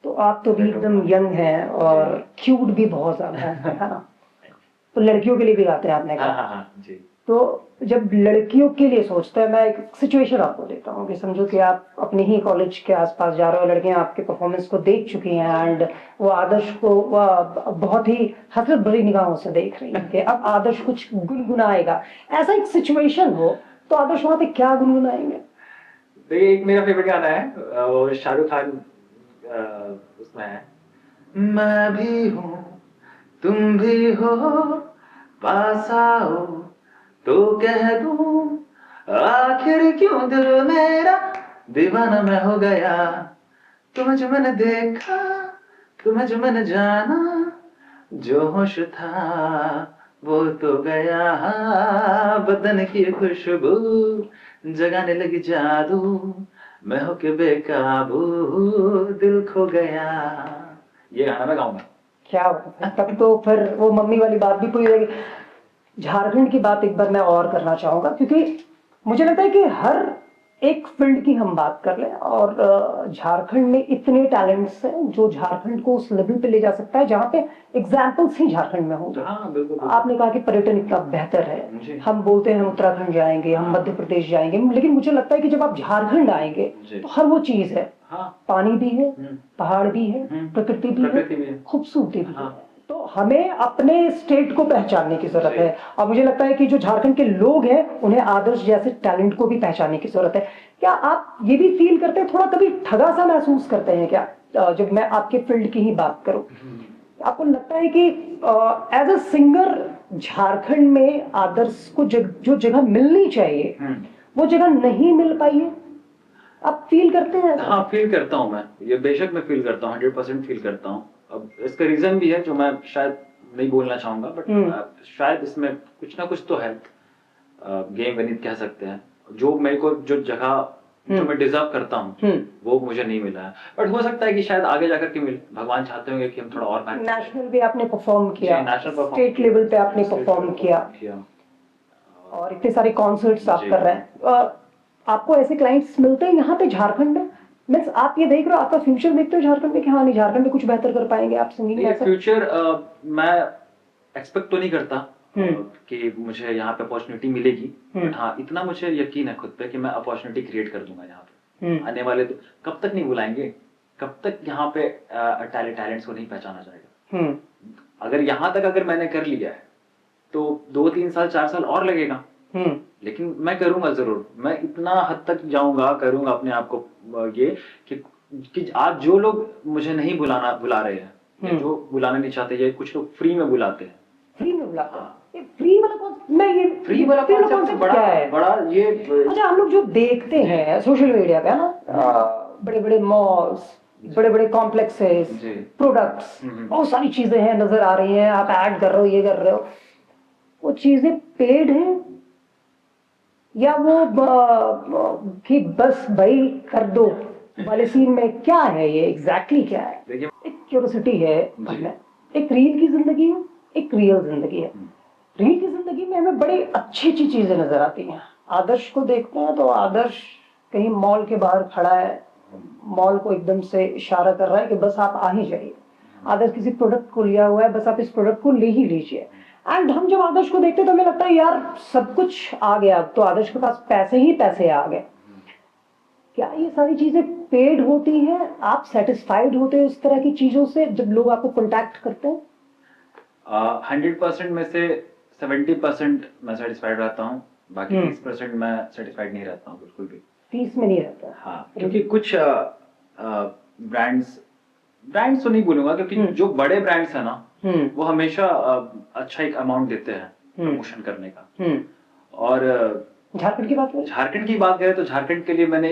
तो आप तो भी एकदम यंग हैं और क्यूट भी बहुत ज्यादा है ना? तो लड़कियों के लिए भी गाते हैं आपने कहा? हाँ जी। तो जब लड़कियों के लिए सोचते हैं, मैं एक सिचुएशन आपको देता हूँ कि समझो कि आप अपने ही कॉलेज के आसपास जा रहे हो, लड़कियां आपके परफॉर्मेंस को देख चुकी हैं एंड वो आदर्श को बहुत ही हसरत भरी निगाहों से देख रही हैं कि अब आदर्श कुछ गुनगुनाएगा, ऐसा एक सिचुएशन हो तो आदर्श वहां पे क्या गुनगुनाएंगे? देखिए, एक मेरा फेवरेट गाना है, वो शाहरुख खान उसमें है, मैं भी हूँ तुम भी हो, पास आओ तो कह दूं, आखिर क्यों दिल मेरा दीवाना मैं हो गया, तुम्हें जो मैंने देखा, तुम्हें जो मैंने जाना, जो होश था वो तो गया, बदन की खुशबू जगाने लगी जादू, मैं होके बेकाबू दिल खो गया। ये गाना मैं गाऊंगा। क्या बात है, तब तो फिर वो मम्मी वाली बात भी पूरी रहेगी। झारखंड की बात एक बार मैं और करना चाहूंगा, क्योंकि मुझे लगता है कि हर एक फील्ड की हम बात कर लें और झारखंड में इतने टैलेंट्स हैं जो झारखंड को उस लेवल पे ले जा सकता है जहाँ पे एग्जाम्पल्स ही झारखंड में होंगे। हाँ, बिल्कुल। आपने कहा कि पर्यटन इतना बेहतर है, हम बोलते हैं हम उत्तराखंड जाएंगे, हम मध्य प्रदेश जाएंगे, लेकिन मुझे लगता है कि जब आप झारखंड आएंगे तो हर वो चीज है, पानी भी है, पहाड़ भी है, प्रकृति भी है, खूबसूरती भी है। तो हमें अपने स्टेट को पहचानने की जरूरत है, और मुझे लगता है कि जो झारखंड के लोग हैं उन्हें आदर्श जैसे टैलेंट को भी पहचानने की जरूरत है। क्या आप ये भी फील करते हैं, थोड़ा कभी ठगा सा महसूस करते हैं क्या, जब मैं आपके फील्ड की ही बात करूं? आपको लगता है कि एज अ सिंगर झारखंड में आदर्श को जो जगह मिलनी चाहिए वो जगह नहीं मिल पाई है, आप फील करते हैं? हाँ, फील करता हूँ मैं, ये बेशक मैं फील करता हूँ, 100% फील करता हूँ। अब इसका रीजन भी है जो मैं शायद नहीं बोलना चाहूंगा, बट शायद इसमें कुछ ना कुछ तो है, गेम गणित कह सकते हैं, जो मेरे को जो जगह जो मैं डिजर्व करता हूँ वो मुझे नहीं मिला है, बट हो सकता है कि शायद आगे जाकर के मिले, भगवान चाहते होंगे कि हम थोड़ा और नेशनल भी आपने परफॉर्म किया, नेशनल स्टेट लेवल पे आपने परफॉर्म किया, और इतने सारे कॉन्सर्ट्स आप कर रहे हैं, आपको ऐसे क्लाइंट्स मिलते हैं यहाँ पे झारखंड में? मीन्स आप ये देख रहे हो, आपका फ्यूचर देखते हो झारखंड में कि हाँ नहीं झारखंड में कुछ बेहतर कर पाएंगे आप सिंगिंग में? फ्यूचर मैं एक्सपेक्ट तो नहीं करता कि मुझे यहाँ पे अपॉर्चुनिटी मिलेगी, बट हाँ इतना मुझे यकीन है खुद पे कि मैं अपॉर्चुनिटी क्रिएट कर दूंगा यहाँ पे। आने वाले तो कब तक नहीं बुलाएंगे, कब तक यहाँ पे टैलेंट्स को नहीं पहचाना जाएगा। अगर यहाँ तक अगर मैंने कर लिया है तो 2-3 साल 4 साल और लगेगा, लेकिन मैं करूंगा जरूर, मैं इतना हद तक जाऊंगा, करूंगा अपने आप को ये कि आज जो लोग मुझे नहीं बुला रहे हैं, जो बुलाना नहीं चाहते, ये कुछ लोग फ्री में बुलाते हैं। फ्री में बुलाते हैं? फ्री वाला फ्री वाला कॉन्सेप्ट बड़ा ये अच्छा, हम लोग जो देखते हैं सोशल मीडिया पे ना, बड़े बड़े मॉल्स, बड़े बड़े कॉम्प्लेक्सेस, प्रोडक्ट्स, बहुत सारी चीजें हैं नजर आ रही हैं, आप ऐड कर रहे हो, ये कर रहे हो, वो चीजें पेड हैं या वो कि बस भाई कर दो वाले सीन में? क्या है ये एग्जैक्टली क्या है? एक क्यूरियोसिटी है, एक रील की जिंदगी है, एक रियल जिंदगी है। रील की जिंदगी में हमें बड़ी अच्छी अच्छी चीजें नजर आती हैं। आदर्श को देखते हैं तो आदर्श कहीं मॉल के बाहर खड़ा है, मॉल को एकदम से इशारा कर रहा है कि बस आप आ ही जाइए। आदर्श किसी प्रोडक्ट को लिया हुआ है, बस आप इस प्रोडक्ट को ले ही लीजिए। एंड हम जब आदर्श को देखते हैं तो हमें लगता है यार सब कुछ आ गया, अब तो आदर्श के पास पैसे ही पैसे आ गए। क्या ये सारी चीजें पेड होती हैं? आप सेटिस्फाइड होते हैं उस तरह की चीजों से जब लोग आपको कॉन्टैक्ट करते हैं? 100% में से 70% मैं सेटिस्फाइड रहता हूँ, बाकी 30% मैं सेटिस्फाइड नहीं रहता हूँ, बिल्कुल भी 30 में नहीं रहता। हाँ, क्योंकि कुछ ब्रांड्स तो नहीं बोलूंगा, क्योंकि जो बड़े ब्रांड्स है ना वो हमेशा अच्छा एक अमाउंट देते हैं प्रमोशन करने का। और झारखंड की बात करें, झारखंड की बात करें तो झारखंड के लिए मैंने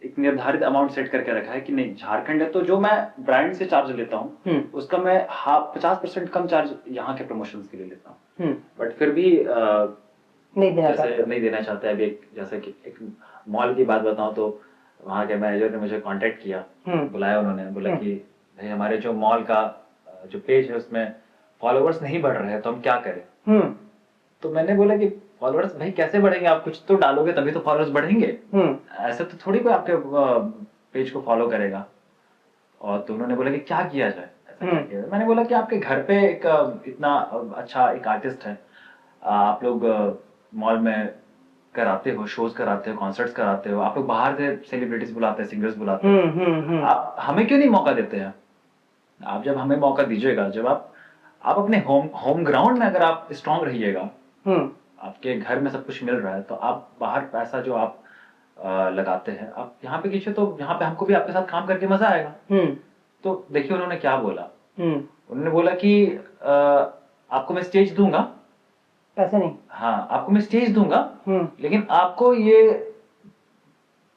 एक निर्धारित अमाउंट सेट करके रखा है कि नहीं, झारखंड है तो जो मैं ब्रांड से चार्ज लेता हूँ उसका मैं 50% कम चार्ज यहाँ के प्रमोशंस के लिए लेता हूँ। बट फिर भी नहीं देना चाहता है। अभी जैसे कि एक मॉल की बात बताऊं तो वहाँ के मैनेजर ने मुझे कांटेक्ट किया, बुलाया, उन्होंने बोला कि भाई हमारे जो मॉल का जो पेज है उसमें फॉलोअर्स नहीं बढ़ रहे हैं तो हम क्या करें। तो मैंने बोला कि फॉलोअर्स भाई कैसे बढ़ेंगे, आप कुछ तो डालोगे तभी तो फॉलोअर्स बढ़ेंगे, ऐसे तो थोड़ी कोई आपके पेज को फॉलो करेगा। और तो उन्होंने बोला कि क्या किया जाए, ऐसा क्या किया जाए। मैंने बोला कि आपके घर पे एक इतना अच्छा एक आर्टिस्ट है, आप लोग मॉल में कराते हो, शोज कराते हो, कॉन्सर्ट्स कराते हो, आप लोग बाहर से सेलिब्रिटीज बुलाते हैं, सिंगर्स बुलाते हैं, आप हमें क्यों नहीं मौका देते हैं। आप जब हमें मौका दीजिएगा, जब आप अपने होम ग्राउंड में अगर आप स्ट्रांग रहिएगा, आपके घर में सब कुछ मिल रहा है, तो आप बाहर पैसा जो आप लगाते हैं आप यहाँ पे कीजिए, तो यहाँ पे हमको भी आपके साथ काम करके मजा आएगा। तो देखिए उन्होंने क्या बोला, उन्होंने बोला कि आपको मैं स्टेज दूंगा, पैसे नहीं, हाँ आपको मैं स्टेज दूंगा, लेकिन आपको ये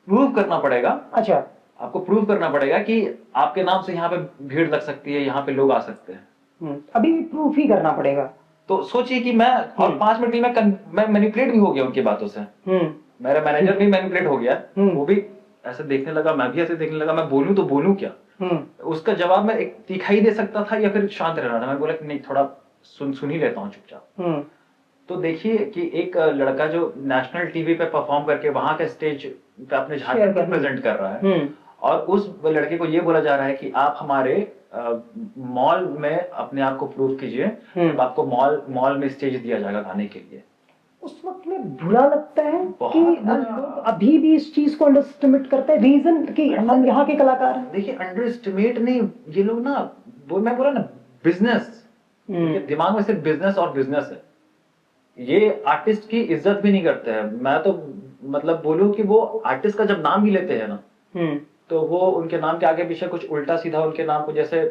प्रूव करना पड़ेगा। अच्छा, आपको प्रूव करना पड़ेगा कि आपके नाम से यहाँ पे भीड़ लग सकती है, यहाँ पे लोग आ सकते हैं। अभी भी प्रूफ ही करना पड़ेगा। तो सोचिए कि मैं और 5 मिनट में मैं मैनिपुलेट भी हो गया उनकी बातों से। मेरा मैनेजर भी मैनिपुलेट हो गया, वो भी ऐसे देखने लगा, मैं भी ऐसे देखने लगा, मैं बोलूं तो बोलूं क्या। उसका जवाब मैं एक दिखाई दे सकता था या फिर शांत रहना था। मैं बोला कि नहीं, थोड़ा सुन ही लेता हूँ चुपचाप। तो देखिए कि एक लड़का जो नेशनल टीवी पे परफॉर्म करके वहां के स्टेज पे अपने झारखंड को प्रेजेंट कर रहा है, और उस लड़के को ये बोला जा रहा है कि आप हमारे मॉल में अपने आप को प्रूव कीजिए, तब आपको मॉल में स्टेज दिया जाएगा गाने के लिए। उस वक्त में बुरा लगता है कि लोग अभी भी इस चीज को अंडर करते हैं, रीजन कि हम यहाँ के कलाकार हैं। देखिए अंडर नहीं, ये लोग ना, मैं बोला ना, बिजनेस, दिमाग में सिर्फ बिजनेस और बिजनेस है। ये आर्टिस्ट की इज्जत भी नहीं करते हैं। मैं तो मतलब बोलूं कि वो आर्टिस्ट का जब नाम भी लेते हैं ना, तो वो उनके नाम के आगे पीछे कुछ उल्टा सीधा उनके नाम को, जैसे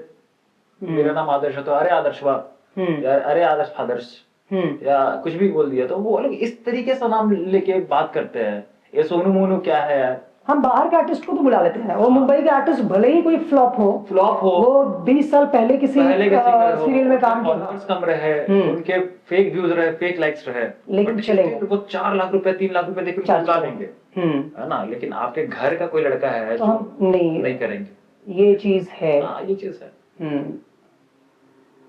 मेरा नाम आदर्श है तो अरे आदर्शवा, या अरे आदर्श या कुछ भी बोल दिया, तो वो लोग इस तरीके से नाम लेके बात करते हैं। ये सोनू मोनू क्या है यार। हम बाहर के आर्टिस्ट को तो बुला लेते हैं, वो मुंबई के आर्टिस्ट भले ही कोई फ्लॉप हो, वो 20 साल पहले किसी सीरियल में काम किया, कम रहे, उनके फेक व्यूज रहे, फेक लाइक्स रहे, लेकिन चलेंगे, वो 4 लाख रुपए 3 लाख रुपए देकर चला लेंगे, है ना। लेकिन आपके घर का कोई लड़का है तो हम नहीं करेंगे। ये चीज है, ये चीज है।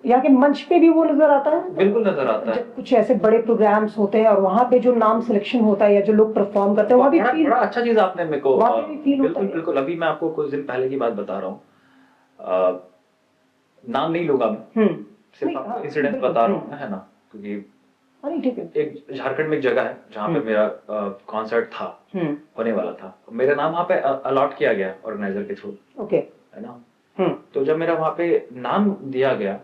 यहाँ के मंच पे भी वो नजर आता है, बिल्कुल नजर आता है। जब कुछ ऐसे बड़े प्रोग्राम्स होते हैं और वहाँ पे जो नाम सिलेक्शन होता है या जो लोग परफॉर्म करते हैं, वहाँ भी बड़ा अच्छा चीज आपने मेरे को, बिल्कुल। अभी मैं आपको कुछ दिन पहले की बात बता रहा हूँ, नाम नहीं लूंगा मैं, सिर्फ आपको इंसिडेंट बता रहा हूँ, है ना, क्योंकि एक झारखंड में एक जगह है जहाँ पे मेरा कॉन्सर्ट था, होने वाला था। मेरा नाम वहाँ पे अलॉट किया गया ऑर्गेनाइजर के थ्रू, है ना। तो जब मेरा वहाँ पे नाम दिया गया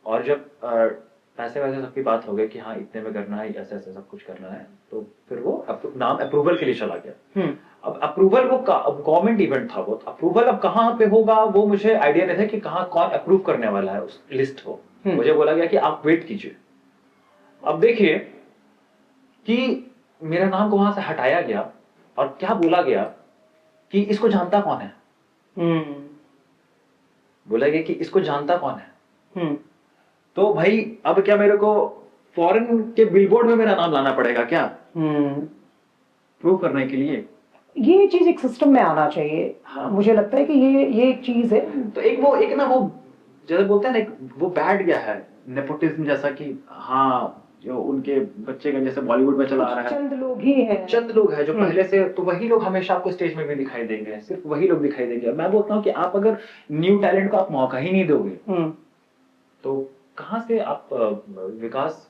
और जब पैसे वैसे सबकी बात हो गई कि हाँ इतने में करना है, ऐसे ऐसे सब कुछ करना है, तो फिर वो नाम अप्रूवल के लिए चला गया। अब अप्रूवल वो गवर्नमेंट इवेंट था, वो अप्रूवल अब कहाँ पे होगा वो मुझे आइडिया नहीं था कि कहाँ कौन अप्रूव करने वाला है उस लिस्ट को। मुझे बोला गया कि आप वेट कीजिए। अब देखिए कि मेरा नाम को वहां से हटाया गया और क्या बोला गया कि इसको जानता कौन है। बोला गया कि इसको जानता कौन है। तो भाई अब क्या मेरे को फॉरेन के बिलबोर्ड में मेरा नाम लाना पड़ेगा क्या प्रूव करने के लिए। ये चीज एक सिस्टम में आना चाहिए। हाँ। मुझे लगता है कि ये एक चीज है। तो एक ना वो जैसे बोलते हैं ना, वो बैठ गया है नेपोटिज्म जैसा, कि हाँ जो उनके बच्चे का जैसे बॉलीवुड में चला आ रहा है, चंद लोग ही हैं, चंद लोग हैं जो पहले से, तो वही लोग हमेशा आपको स्टेज में भी दिखाई देंगे, सिर्फ वही लोग दिखाई देंगे। मैं बोलता हूँ कि आप अगर न्यू टैलेंट को आप मौका ही नहीं दोगे तो कहाँ से आप विकास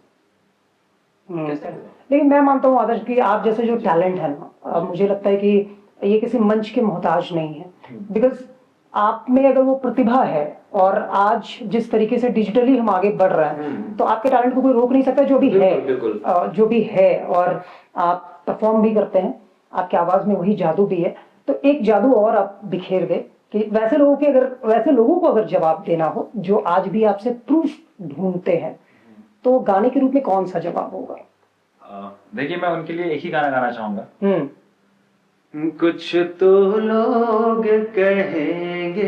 कैसे। लेकिन मैं मानता हूँ आदर्श कि आप जैसे जो टैलेंट है ना, मुझे लगता है कि ये किसी मंच के मोहताज नहीं है। बिकॉज आप में अगर वो प्रतिभा है और आज जिस तरीके से डिजिटली हम आगे बढ़ रहे हैं, तो आपके टैलेंट को कोई रोक नहीं सकता। जो भी है, जो भी है, और आप परफॉर्म भी करते हैं, आपकी आवाज में वही जादू भी है। तो एक जादू और आप बिखेर दे कि वैसे लोगों को अगर जवाब देना हो जो आज भी आपसे प्रूफ ढूंढते हैं, तो गाने के रूप में कौन सा जवाब होगा। देखिए मैं उनके लिए एक ही गाना गाना चाहूंगा, कुछ तो लोग कहेंगे,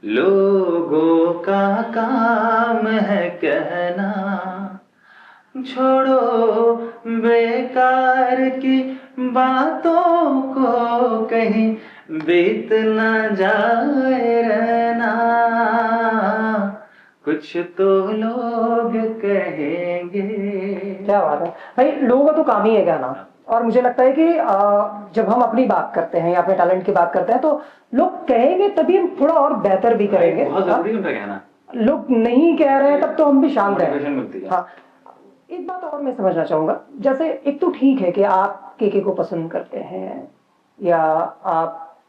लोगों का काम है कहना, छोड़ो बेकार की बातों को, कहीं बीत न जाए रहना, कुछ तो लोग कहेंगे। क्या बात है भाई, लोगों का तो काम ही है गाना। और मुझे लगता है कि जब हम अपनी बात करते हैं या अपने टैलेंट की बात करते हैं तो लोग कहेंगे तभी हम थोड़ा और बेहतर भी करेंगे। बहुत जरूरी है उनका कहना। लोग नहीं कह रहे हैं तब तो हम भी शांत Motivation हैं। मिलती है। हाँ, एक बात और मैं समझना चाहूंगा, जैसे एक तो ठीक है कि आप केके को पसंद करते हैं या आप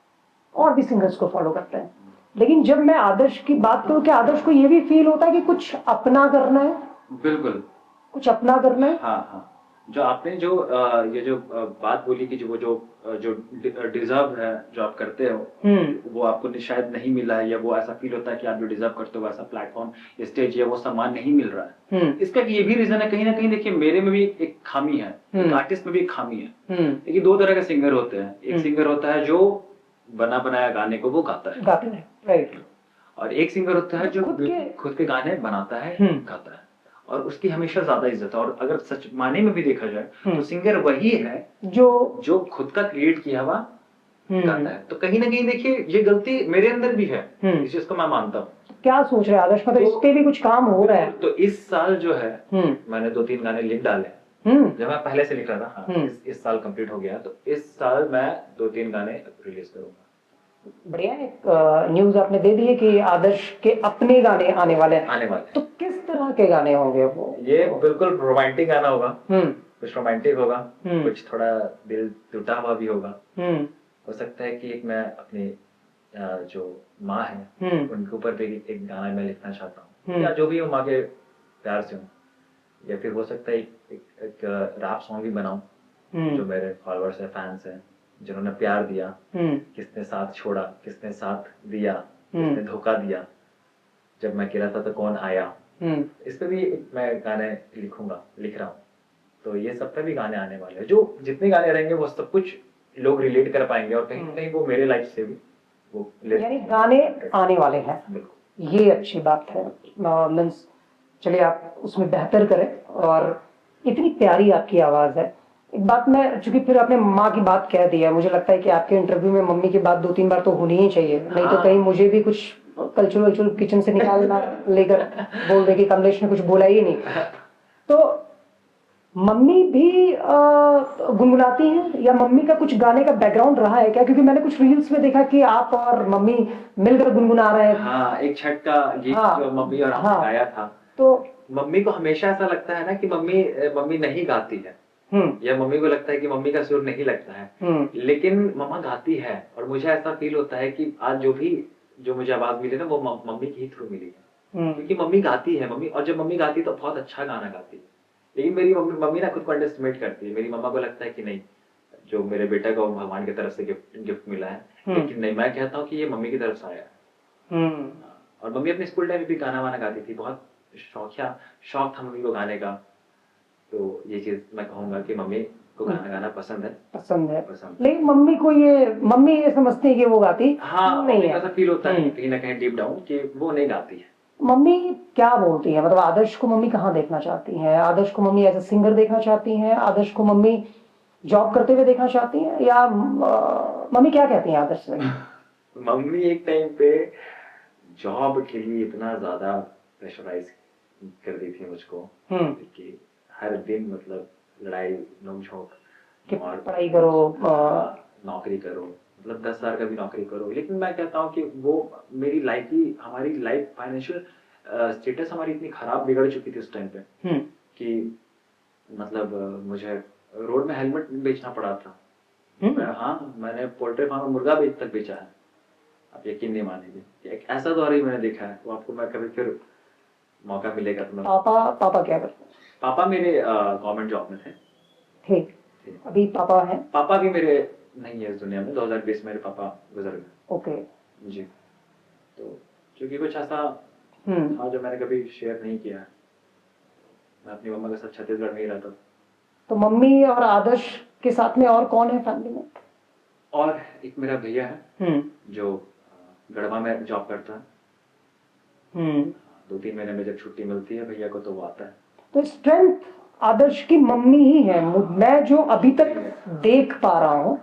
और भी सिंगर्स को फॉलो करते हैं, लेकिन जब मैं आदर्श की बात करूं, क्या आदर्श को ये भी फील होता है कि कुछ अपना करना है? बिल्कुल। कुछ अपना करना है। हाँ हाँ, जो आपने जो ये जो बात बोली कि जो डिजर्व है जो आप करते हो, वो आपको शायद नहीं मिला है, या वो ऐसा फील होता है कि आप जो डिजर्व करते हो वैसा प्लेटफॉर्म, स्टेज या वो सम्मान नहीं मिल रहा है। इसका ये भी रीजन है कहीं ना कहीं। देखिए, मेरे में भी एक खामी है, एक आर्टिस्ट में भी एक खामी है। देखिए, दो तरह के सिंगर होते हैं। एक सिंगर होता है जो बना बनाया गाने को वो गाता है, राइट। और एक सिंगर होता है जो खुद के गाने बनाता है, गाता है, और उसकी हमेशा ज्यादा इज्जत है। और अगर सच माने में भी देखा जाए तो सिंगर वही है जो खुद का क्रिएट किया हुआ गाता है। तो कहीं ना कहीं देखिए, ये गलती मेरे अंदर भी है, इस चीज को मैं मानता हूँ। क्या सोच रहे हैं आदर्श, मतलब इस पे भी कुछ काम हो रहा है? तो इस साल जो है मैंने 2-3 गाने लिख डाले, जब मैं पहले से लिख रहा था। हाँ, इस साल कंप्लीट हो गया, तो इस साल मैं 2-3 गाने रिलीज करूंगा। बढ़िया। एक न्यूज आपने दे दी है कि आदर्श के अपने गाने आने वाले हैं। तो किस तरह के गाने होंगे वो? ये बिल्कुल रोमांटिक गाना होगा। कुछ रोमांटिक होगा, कुछ थोड़ा दिल टूटा हुआ भी होगा। हो सकता है कि एक मैं अपनी जो माँ है उनके ऊपर भी एक गाना मैं लिखना चाहता हूँ, या जो भी हो माँ के प्यार से हूँ। या फिर हो सकता है एक रैप सॉन्ग भी बनाऊं, जो मेरे फॉलोअर्स है, फैंस हैं, जिन्होंने प्यार दिया, किसने साथ छोड़ा, किसने साथ दिया, किसने धोखा दिया, जब मैं गिरा था तो कौन आया। इस पे भी मैं गाने लिख रहा हूँ। तो ये सब पे भी गाने आने वाले हैं। जो जितने गाने रहेंगे वो सब कुछ लोग रिलेट कर पाएंगे, और कहीं कहीं वो मेरे लाइफ से भी वो यानी गाने आने वाले हैं। बिल्कुल, ये अच्छी बात है। मीन्स चलिए आप उसमें बेहतर करें, और इतनी प्यारी आपकी आवाज है। एक बात मैं, चूंकि फिर आपने माँ की बात कह दी है, मुझे लगता है कि आपके इंटरव्यू में मम्मी की बात 2-3 बार तो होनी ही चाहिए, नहीं तो कहीं मुझे भी कुछ कल्चरल किचन से निकालना लेकर बोल दे कि कमलेश ने कुछ बोला ही नहीं। तो मम्मी भी गुनगुनाती हैं, या मम्मी का कुछ गाने का बैकग्राउंड रहा है क्या? क्योंकि मैंने कुछ रील्स में देखा कि आप और मम्मी मिलकर गुनगुना रहे हैं। हाँ, एक छठ का गीत जो मम्मी और आपने गाया था। तो मम्मी को हमेशा ऐसा लगता है ना कि मम्मी नहीं गाती है, या मम्मी को लगता है कि मम्मी का सुर नहीं लगता है, लेकिन मम्मा गाती है। और मुझे ऐसा फील होता है कि आज जो मुझे आवाज मिली ना, वो मम्मी के ही थ्रू मिली है, क्योंकि मम्मी गाती है। और जब मम्मी गाती है तो बहुत अच्छा गाना गाती है। लेकिन मेरी मम्मी ना खुद को अंडरएस्टिमेट करती है। मेरी मम्मा को लगता है कि नहीं, जो मेरे बेटा को भगवान की तरफ से गिफ्ट मिला है, लेकिन नहीं, मैं कहता हूँ कि ये मम्मी की तरफ से आया है। और मम्मी अपने स्कूल टाइम में भी गाना वाना गाती थी, बहुत शौक था मम्मी को गाने का। तो ये चीज मैं कहूंगा कि मम्मी को गाना गाना पसंद है। लेकिन मम्मी ये समझती है कि वो गाती नहीं है। ऐसा फील होता है कहीं ना कहीं डीप डाउन कि वो नहीं गाती है। मम्मी क्या बोलती है, मतलब आदर्श को मम्मी कहाँ देखना चाहती हैं? आदर्श को मम्मी एज ए सिंगर देखना चाहती हैं? आदर्श को मम्मी जॉब करते हुए देखना चाहती हैं? या मम्मी क्या कहती हैं आदर्श से? मम्मी एक टाइम पे जॉब के लिए इतना ज्यादा प्रेशराइज कर दी थी मुझको कि हर दिन मतलब लड़ाई नोक-झोंक, और पढ़ाई करो, नौकरी करो, मतलब 10,000 का भी नौकरी करो। लेकिन मैं कहता हूँ कि वो मेरी लाइफ ही, हमारी लाइफ फाइनेंशियल स्टेटस हमारी इतनी खराब बिगड़ चुकी थी उस टाइम पे कि मतलब मुझे रोड में हेलमेट बेचना पड़ा था। मैंने पोल्ट्री फार्म में मुर्गा तक बेचा है। आप यकीन नहीं मानेंगे, एक ऐसा दौर ही मैंने देखा है। वो आपको मैं कभी फिर मौका मिलेगा तो मैं। पापा क्या करते हैं? पापा मेरे गवर्नमेंट जॉब में थे। ठीक, अभी पापा हैं? पापा भी मेरे नहीं है इस दुनिया में। 2020 मेरे पापा गुजर गए। ओके जी। तो क्योंकि कुछ ऐसा था जो मैंने कभी शेयर नहीं किया है। मैं अपनी मम्मा के साथ छत्तीसगढ़ में ही रहता था। तो मम्मी और आदर्श के साथ में और कौन है फैमिली में? और एक मेरा भैया है हम्म जो गढ़वा में जॉब करता है। हम्म 2-3 महीने में जब छुट्टी मिलती है भैया को तो वो आता है। तो स्ट्रेंथ आदर्श की मम्मी ही है, मैं जो अभी तक देख पा रहा हूँ।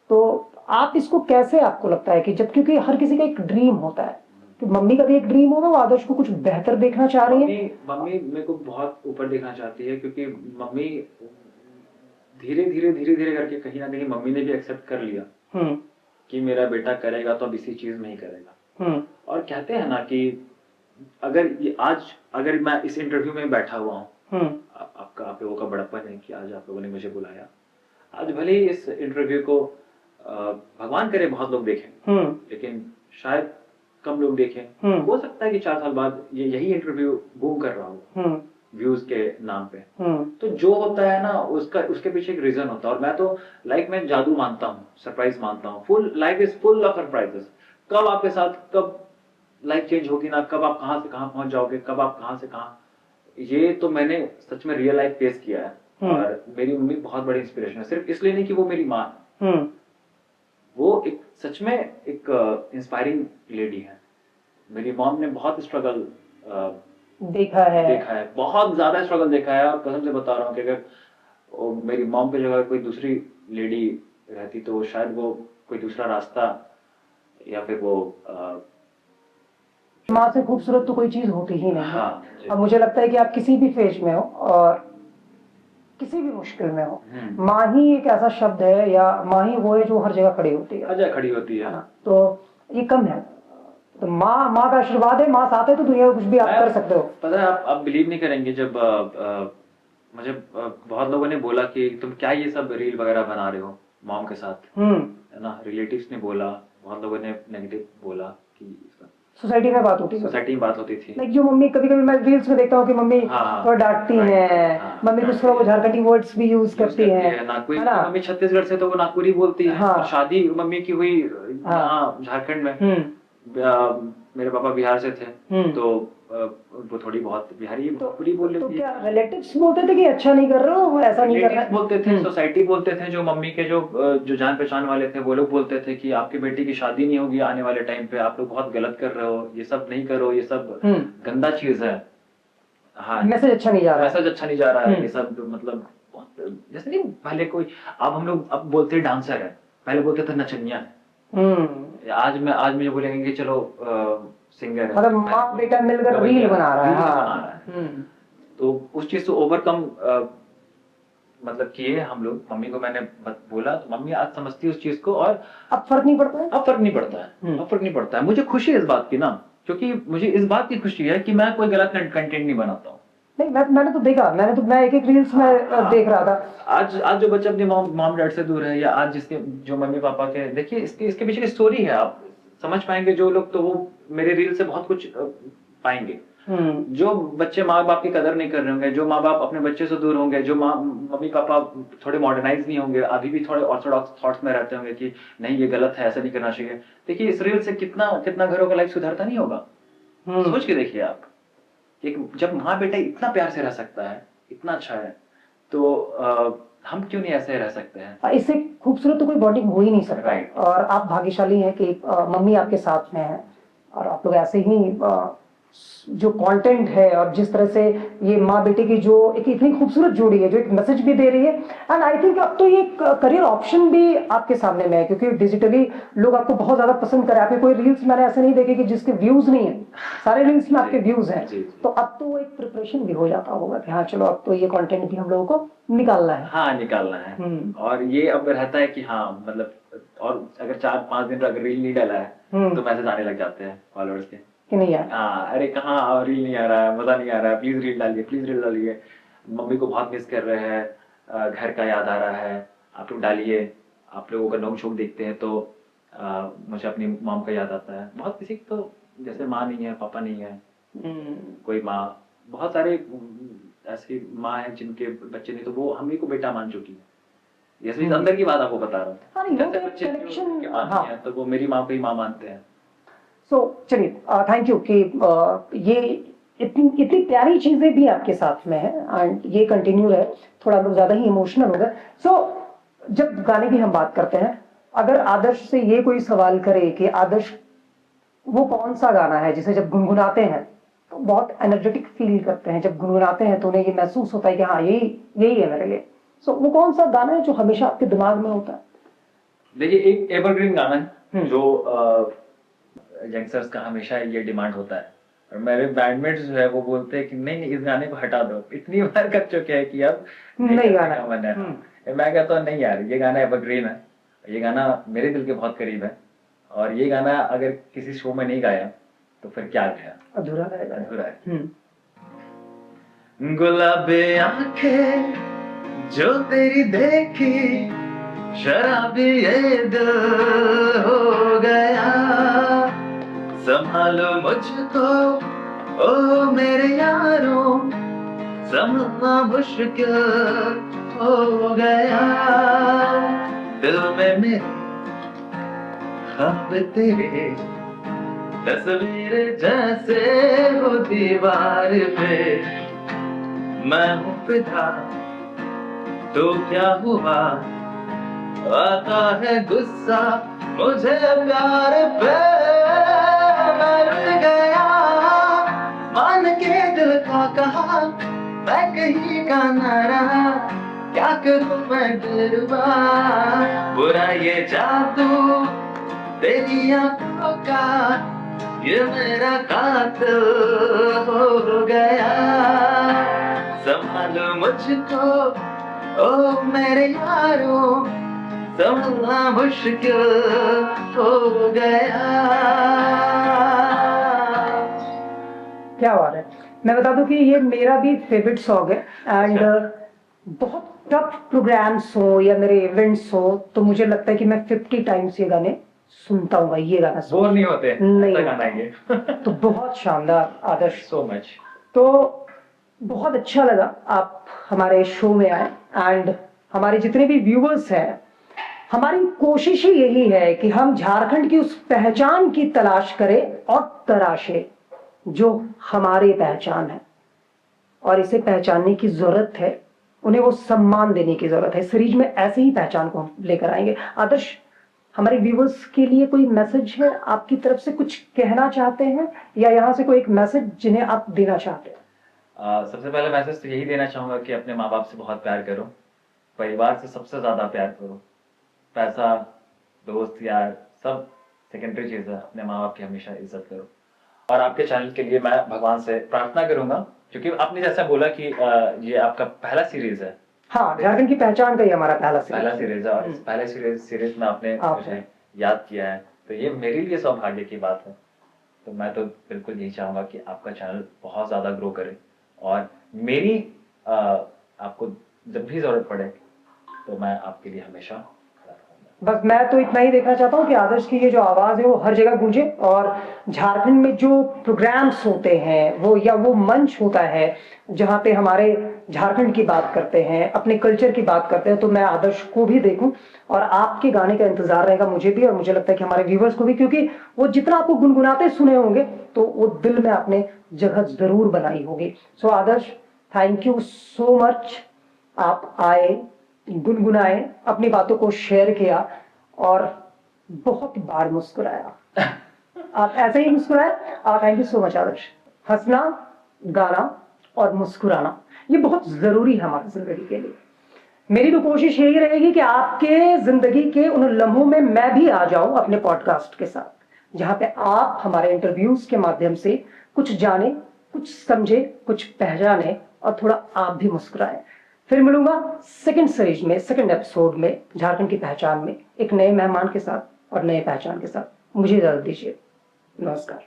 तो आप इसको कैसे, आपको लगता है कि जब, क्योंकि हर किसी का एक ड्रीम होता है, कि मम्मी का भी एक ड्रीम होगा, वो आदर्श को कुछ बेहतर देखना चाह रही है। मम्मी मेरे को बहुत ऊपर देखना चाहती है, क्योंकि मम्मी धीरे धीरे करके कहीं ना कहीं मम्मी ने भी एक्सेप्ट कर लिया कि मेरा बेटा करेगा तो अब इसी चीज में ही करेगा। और कहते हैं ना कि अगर मैं इस इंटरव्यू में बैठा हुआ हूँ, आप लोगों का बड़प्पन है कि आज आप लोगों ने मुझे बुलाया। आज भले ही इस इंटरव्यू को भगवान करे बहुत लोग देखें, लेकिन शायद कम लोग देखें। हो सकता है कि 4 साल बाद यही इंटरव्यू बूम कर रहा हो व्यूज के नाम पे। तो जो होता है ना उसके पीछे एक रीजन होता है। और मैं तो लाइफ में जादू मानता हूँ, सरप्राइज मानता हूँ। Life is full of surprises. कब आपके साथ कब लाइफ चेंज होगी ना, कब आप कहाँ से कहाँ पहुंच जाओगे, कब आप कहाँ से कहाँ, ये तो मैंने सच में रियल लाइफ फेस किया है। और मेरी मम्मी बहुत बड़ी इंस्पिरेशन है, सिर्फ इसलिए नहीं कि वो मेरी माँ है, वो एक सच में एक इंस्पायरिंग लेडी है। मेरी मॉम ने बहुत स्ट्रगल देखा है, बहुत ज्यादा स्ट्रगल देखा है। और कसम से बता रहा हूँ कि अगर मेरी मॉम की जगह कोई दूसरी लेडी रहती तो शायद वो कोई दूसरा रास्ता, या फिर वो माँ से खूबसूरत तो कोई चीज होती ही नहीं। हाँ, अब मुझे लगता है कि आप किसी भी फेज में हो और किसी भी मुश्किल में हो, माँ ही एक ऐसा शब्द है, या माँ ही वो है जो हर जगह खड़ी होती है। तो ये कम है। तो माँ का आशीर्वाद है, माँ साथ है तो दुनिया में कुछ भी आप कर सकते हो। पता है, आप बिलीव नहीं करेंगे, जब मुझे बहुत लोगों ने बोला कि तुम क्या ये सब रील वगैरह बना रहे हो मॉम के साथ, है ना। रिलेटिव्स ने बोला, बहुत लोगों ने नेगेटिव बोला कि सोसाइटी में बात होती थी। लाइक जो मम्मी, कभी कभी मैं रील्स में देखता हूँ कि मम्मी थोड़ा डांटती हैं, मम्मी कुछ थोड़ा वो झारखंडी वर्ड्स भी यूज करती है ना। मम्मी छत्तीसगढ़ से तो वो नागपुरी बोलती है। और शादी मम्मी की हुई झारखंड में, मेरे पापा बिहार से थे, तो वो थोड़ी बहुत बिहारी पूरी बोल लेती है। तो क्या रिलेटिव्स बोलते थे कि अच्छा नहीं कर रहे हो, ऐसा नहीं कर रहे बोलते थे, सोसाइटी बोलते थे, जो मम्मी के जो जान पहचान वाले थे वो लोग बोलते थे कि आपकी बेटी की शादी नहीं होगी आने वाले टाइम पे, आप लोग बहुत गलत कर रहे हो, ये सब नहीं करो, ये सब गंदा चीज है। हाँ, मैसेज अच्छा नहीं जा रहा है, ये सब मतलब जैसे नहीं पहले कोई, अब हम लोग अब बोलते डांसर है, पहले बोलते थे नचनिया है। आज मुझे बोलेंगे कि चलो सिंगर है, मतलब माँ बेटा मिलकर रील बना रहा है। तो उस चीज को ओवरकम मतलब किए हम लोग। मम्मी को मैंने बोला तो मम्मी आज समझती है उस चीज को, और अब फर्क नहीं पड़ता है। अब फर्क नहीं पड़ता है। मुझे खुशी है इस बात की ना, क्योंकि मुझे इस बात की खुशी है कि मैं कोई गलत कंटेंट नहीं बनाता हूँ। नहीं, मैंने तो देखा, मैं एक रील्स में देख रहा था। आज जो बच्चा अपने मॉम डैड से दूर है, या आज जिसके जो मम्मी पापा के, देखिए इसके पीछे की स्टोरी है, आप समझ पाएंगे जो लोग, तो वो मेरे रील से बहुत कुछ पाएंगे। जो बच्चे माँ बाप की कदर नहीं कर रहे होंगे, जो माँ बाप अपने बच्चे से दूर होंगे, जो मम्मी पापा थोड़े मॉडर्नाइज नहीं होंगे, अभी भी थोड़े ऑर्थोडॉक्स थॉट्स में रहते होंगे कि नहीं ये गलत है, ऐसा नहीं करना चाहिए। देखिए इस रील से कितना घरों का लाइफ सुधरता नहीं होगा। सोच के देखिए आप, जब माँ बेटा इतना प्यार से रह सकता है, इतना अच्छा है, तो हम क्यों नहीं ऐसे रह सकते हैं। इससे खूबसूरत तो कोई बॉन्डिंग हो ही नहीं सकता। और आप भाग्यशाली हैं कि मम्मी आपके साथ में है, और आप लोग ऐसे ही जो कंटेंट है और जिस तरह से ये माँ बेटे की जो एक इतनी खूबसूरत जोड़ी है, जो एक मैसेज भी दे रही है। एंड आई थिंक अब तो ये करियर ऑप्शन भी आपके सामने में है, क्योंकि डिजिटली लोग आपको बहुत ज्यादा पसंद करें। आपके कोई रील्स मैंने ऐसे नहीं देखे कि जिसके व्यूज नहीं है, सारे रील्स में आपके व्यूज हैं। तो अब तो एक प्रिपरेशन भी हो जाता होगा कि हाँ चलो अब तो ये कंटेंट भी हम लोगों को निकालना है। हाँ निकालना है। और ये अब रहता है कि हाँ मतलब, और अगर 4-5 दिन अगर रील नहीं डाला है तो मैसेज आने लग जाते हैं फॉलोअर्स के कि नहीं यार, हाँ अरे कहाँ रील नहीं आ रहा है, मजा नहीं आ रहा है, प्लीज रील डालिए, मम्मी को बहुत मिस कर रहे हैं, घर का याद आ रहा है, आप लोग डालिए। आप लोगों का नोक झोंक देखते हैं तो मुझे अपनी मॉम का याद आता है। बहुत किसी तो जैसे माँ नहीं है, पापा नहीं है, कोई माँ, बहुत सारे ऐसी माँ है जिनके बच्चे नहीं, तो वो हम ही को बेटा मान चुकी है। जैसे अंदर की बात आपको बता रहा हूँ, जैसे बच्चे है तो वो मेरी माँ को ही माँ मानते हैं। सो चलिए, थैंक यू कि ये इतनी प्यारी चीजें भी आपके साथ में है, एंड ये कंटिन्यू रहे। थोड़ा लोग ज्यादा ही इमोशनल हो गए। सो जब गाने की हम बात करते हैं, अगर आदर्श से ये कोई सवाल करे कि आदर्श वो कौन सा गाना है जिसे जब गुनगुनाते हैं तो बहुत एनर्जेटिक फील करते हैं, जब गुनगुनाते हैं तो उन्हें ये महसूस होता है कि हाँ यही यही है मेरे लिए, सो वो कौन सा गाना है जो हमेशा आपके दिमाग में होता है? देखिए, एक एवरग्रीन गाना है जो यंगस्टर्स का हमेशा ये डिमांड होता है, और मेरे बैंडमेट्स जो है वो बोलते हैं कि नहीं नहीं, इस गाने को हटा दो, इतनी बार कर चुके हैं कि अब नहीं गाना का मन है। मैं कहता हूँ नहीं यार, ये गाना एवरग्रीन है, ये गाना मेरे दिल के बहुत करीब है, और ये गाना अगर किसी शो में नहीं गाया तो फिर क्या गया, अधूरा रहेगा। अधूरा है। गुलाबी आंखें जो तेरी देखी, शराबी ये दिल हो गया, संभालो मुझको ओ मेरे यारों, संभलना मुश्किल हो गया, दिल में मेरे ख्वाब तेरे, तस्वीर जैसे हो दीवार पे, मैं हूँ फिदा तो क्या हुआ, आता है गुस्सा मुझे प्यार पे, मैं गया मान के दिल का कहा, मैं कहीं का ना रहा, क्या करूं मैं दिलवा, बुरा ये जादू तेरी आंखों का, ये मेरा कातिल हो गया, संभालो मुझको ओ मेरे यारों, संभलना मुश्किल हो गया। क्या बात है। मैं बता दूं कि ये मेरा भी फेवरेट सॉन्ग है, एंड बहुत टफ प्रोग्राम्स हो या मेरे इवेंट्स हो तो मुझे लगता है कि मैं 50 टाइम्स ये गाने सुनता हूँ। ये गाना बोर नहीं होते, नहीं ऐसा गाना है ये। तो बहुत शानदार आदर्श, सो मच। तो बहुत अच्छा लगा आप हमारे शो में आए, एंड हमारे जितने भी व्यूअर्स हैं, हमारी कोशिश ही यही है कि हम झारखंड की उस पहचान की तलाश करें और तराशे जो हमारी पहचान है, और इसे पहचानने की जरूरत है, उन्हें वो सम्मान देने की जरूरत है। सीरीज में ऐसे ही पहचान को हम लेकर आएंगे। आदर्श, हमारे व्यूवर्स के लिए कोई मैसेज है आपकी तरफ से, कुछ कहना चाहते हैं, या यहाँ से कोई एक मैसेज जिन्हें आप देना चाहते हैं? सबसे पहले मैसेज तो यही देना चाहूंगा कि अपने माँ बाप से बहुत प्यार करो, परिवार से सबसे ज्यादा प्यार करो, पैसा दोस्त यार सब सेकेंडरी चीज है, अपने माँ बाप की हमेशा इज्जत करो। और आपके चैनल के लिए मैं भगवान से प्रार्थना करूंगा, क्योंकि आपने जैसा बोला कि ये आपका पहला सीरीज है। हाँ, झारखंड की पहचान का ही हमारा पहला सीरीज है, और इस पहले सीरीज में आपने मुझे याद किया है, तो ये मेरे लिए सौभाग्य की बात है। तो मैं तो बिल्कुल यही चाहूंगा कि आपका चैनल बहुत ज्यादा ग्रो करे, और मेरी आपको जब भी जरूरत पड़े तो मैं आपके लिए हमेशा। बस मैं तो इतना ही देखना चाहता हूँ कि आदर्श की ये जो आवाज है वो हर जगह गूंजे, और झारखंड में जो प्रोग्राम्स होते हैं वो, या वो मंच होता है जहाँ पे हमारे झारखंड की बात करते हैं, अपने कल्चर की बात करते हैं, तो मैं आदर्श को भी देखूं, और आपके गाने का इंतजार रहेगा मुझे भी, और मुझे लगता है कि हमारे व्यूवर्स को भी, क्योंकि वो जितना आपको गुनगुनाते सुने होंगे तो वो दिल में आपने जगह जरूर बनाई होगी। सो आदर्श, थैंक यू सो मच, आप आए, गुनगुनाए, अपनी बातों को शेयर किया, और बहुत बार मुस्कुराया। आप ऐसे ही मुस्कुराए। थैंक यू सो मच आदर्श। हंसना, गाना और मुस्कुराना ये बहुत जरूरी है हमारी जिंदगी के लिए। मेरी तो कोशिश यही रहेगी कि आपके जिंदगी के उन लम्हों में मैं भी आ जाऊं अपने पॉडकास्ट के साथ, जहां पे आप हमारे इंटरव्यूज के माध्यम से कुछ जाने, कुछ समझे, कुछ पहचाने, और थोड़ा आप भी मुस्कुराए। फिर मिलूंगा सेकंड सीरीज में, सेकंड एपिसोड में, झारखंड की पहचान में, एक नए मेहमान के साथ और नए पहचान के साथ। मुझे इजाजत दीजिए। नमस्कार।